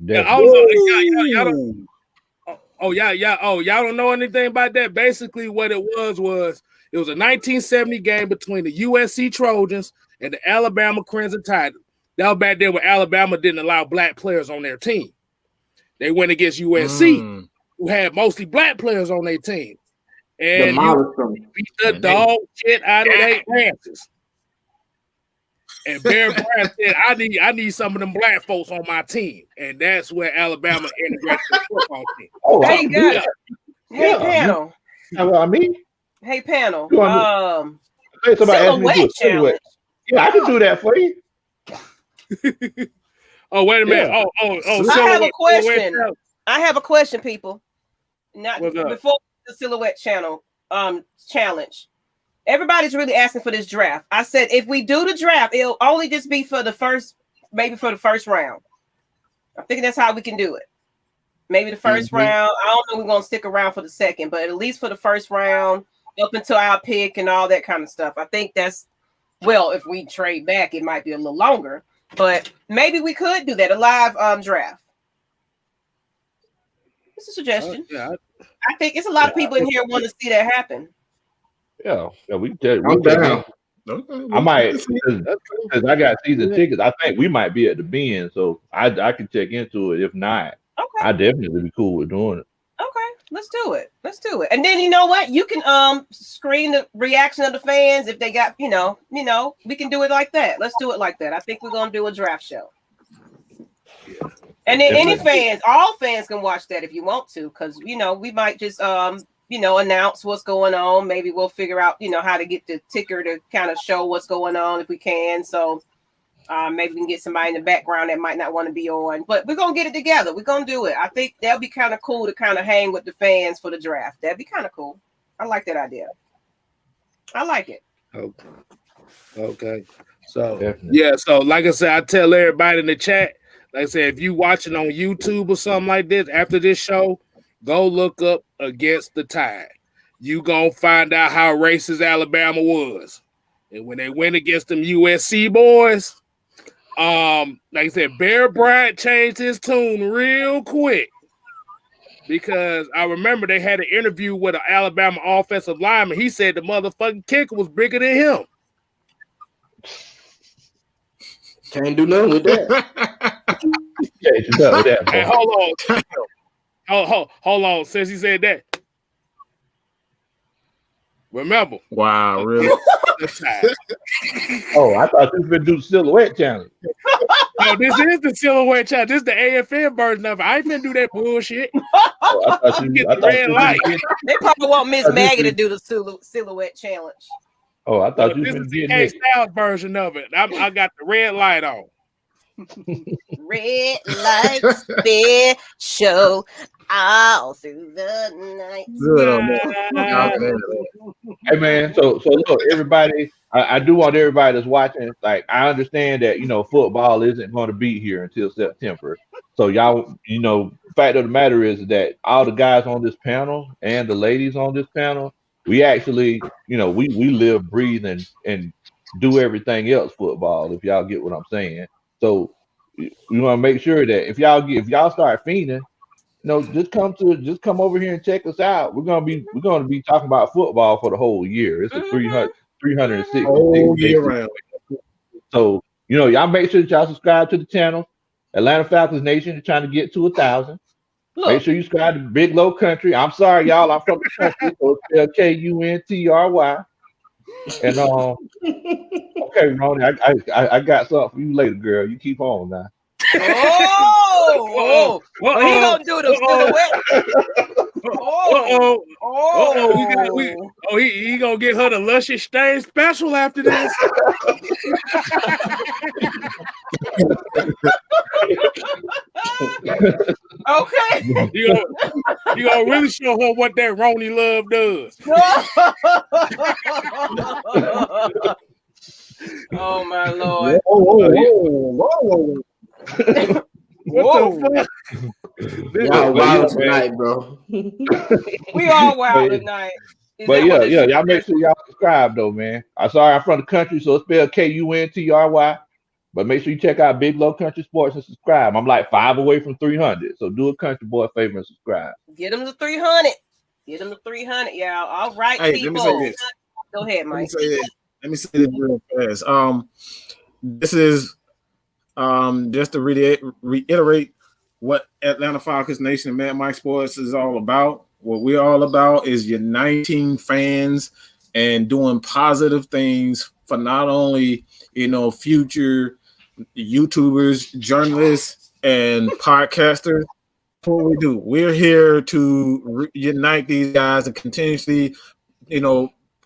Y'all don't know anything about that. Basically, what it was it was a 1970 game between the USC Trojans and the Alabama Crimson Tide. That was back there when Alabama didn't allow black players on their team. They went against USC, who had mostly black players on their team. And beat the dog shit out of their asses. And Bear Bryant said, I need some of them black folks on my team. And that's where Alabama integrated the football team. Hey, guys. Hey, panel. Hey, panel. Silhouette challenge. Yeah, I can do that for you. Oh, wait a minute. Yeah. I have a question. I have a question, people. Not before the silhouette challenge. Everybody's really asking for this draft. I said if we do the draft, it'll only just be for the first round. I'm thinking that's how we can do it. Maybe the first round. I don't know if we're gonna stick around for the second, but at least for the first round, up until our pick and all that kind of stuff. I think that's if we trade back, it might be a little longer, but maybe we could do that, a live draft. It's a suggestion. I think it's a lot of people in here want to see that happen. Yeah, we I'm down. Okay, I might because I got season tickets. I think we might be at the Bend, so I can check into it. If not, I definitely be cool with doing it. Okay, let's do it. Let's do it. And then you know what? You can screen the reaction of the fans if they got we can do it like that. Let's do it like that. I think we're gonna do a draft show. Yeah. And then all fans can watch that if you want to, because we might just announce what's going on. Maybe we'll figure out how to get the ticker to kind of show what's going on if we can. So maybe we can get somebody in the background that might not want to be on, but we're gonna get it together. We're gonna do it. I think that'll be kind of cool to kind of hang with the fans for the draft. That'd be kind of cool. I like that idea. I like it. Okay. So definitely. So like I said, I tell everybody in the chat. Like I said, if you watching on YouTube or something like this after this show, go look up Against the Tide. You gonna find out how racist Alabama was, and when they went against them USC boys, like I said, Bear Bryant changed his tune real quick because I remember they had an interview with an Alabama offensive lineman. He said the motherfucking kicker was bigger than him. Can't do nothing with that. Hey, hold on. Since he said that, remember? Wow, really? Oh, I thought this was been do the silhouette challenge. No, this is the silhouette challenge. This is the AFN version of it. I ain't finna do that bullshit. Oh, I thought get the red light. They probably want Miss Maggie to do the silhouette challenge. Oh, I thought this is the K-Styles version of it. I got the red light on. Red light special all through the night. Hey man, so look, everybody. I do want everybody that's watching. Like, I understand that football isn't going to be here until September. So y'all, fact of the matter is that all the guys on this panel and the ladies on this panel, we actually, we live, breathe, and do everything else football. If y'all get what I'm saying. So we want to make sure that if y'all start fiending, just come over here and check us out. We're gonna be talking about football for the whole year. It's a 360 whole year round. So y'all make sure that y'all subscribe to the channel. Atlanta Falcons Nation is trying to get to 1,000. Make sure you subscribe to Big Low Country. I'm sorry, y'all. I'm from the country, so it's Kuntry. And okay, Ronnie, I got something for you later, girl. You keep on now. He gonna do the silhouette. He gonna get her the Luscious Stain special after this. Okay. You gonna really show her what that Ronnie love does. Oh my Lord. Whoa. What the fuck? Y'all wild tonight, bro. We all wild tonight. But y'all make sure y'all subscribe though, man. I'm sorry, I'm from the country, so it's spelled Kuntry. But make sure you check out Big Low Country Sports and subscribe. I'm like 5 away from 300, so do a country boy a favor and subscribe. Get them to 300. Get them to 300, y'all. All right, people. Let me say this. Go ahead, Mike. Let me say this real fast. This is just to reiterate what Atlanta Falcons Nation and Mad Mike Sports is all about. What we're all about is uniting fans and doing positive things for not only future YouTubers, journalists, and podcasters. What we do, we're here to unite these guys and continuously,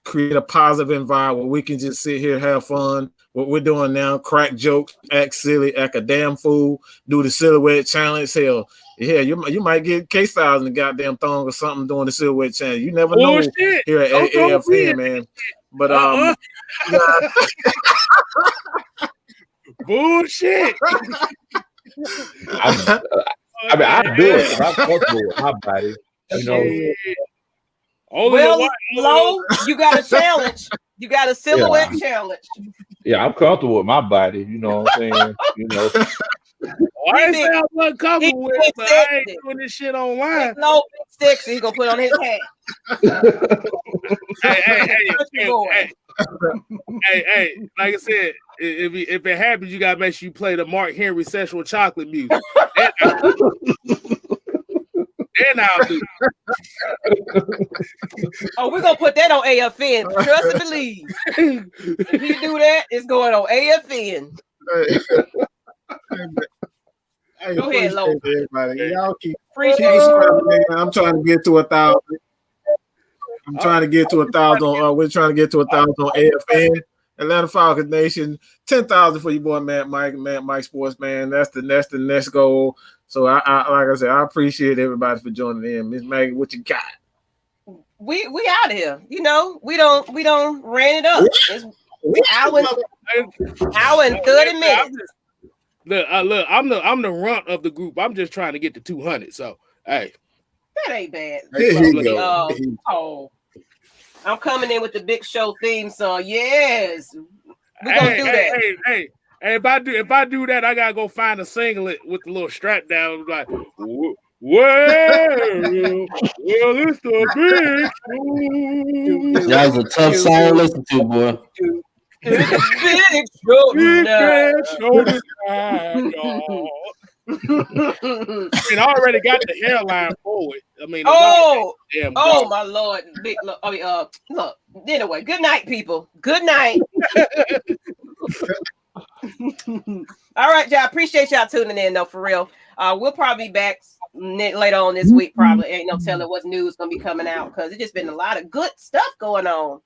create a positive environment where we can just sit here, have fun. What we're doing now, crack jokes, act silly, act a damn fool, do the silhouette challenge. Hell, yeah, you might get K-Styles in the goddamn thong or something doing the silhouette challenge. You never know here at AFN, man. But bullshit. I do it. I'm comfortable with my body. Low, you got a challenge. You got a silhouette challenge. Yeah, I'm comfortable with my body. You know what I'm saying? I ain't saying I'm uncomfortable with it, but I ain't doing this shit online. No, sexy. He's gonna put on his hat. Hey. hey, like I said, if it happens, you gotta make sure you play the Mark Henry sexual chocolate music. Then I'll do it. Oh, we're gonna put that on AFN. Trust and believe. If you do that, it's going on AFN. Hey, go ahead, Lo. Everybody. Y'all keep scrubbing. I'm trying to get to 1,000. I'm trying to get to 1,000. We're trying to get to 1,000 on AFN. Atlanta Falcons Nation, 10,000 for your boy Matt Mike Sports, man. That's the next goal. So I like I said, I appreciate everybody for joining in. Miss Maggie, what you got? We out of here. You know, we don't ran it up. It's hour and 30 minutes. Look, I'm the runt of the group. I'm just trying to get to 200. So hey, that ain't bad. Here you go. I'm coming in with the Big Show theme song. Yes, we're gonna do that. Hey, if I do that, I gotta go find a singlet with the little strap down. Like, well, it's the Big Show. That was a tough song to listen to, boy. It's the Big Show. I already got the hairline forward. I mean, my Lord, look. Anyway, good night, people. Good night. All right, y'all. Appreciate y'all tuning in, though. For real, we'll probably be back later on this week. Probably ain't no telling what news gonna be coming out because it's just been a lot of good stuff going on.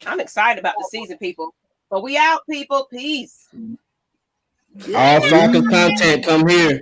I'm excited about the season, people. But we out, people. Peace. All Falcons content come here.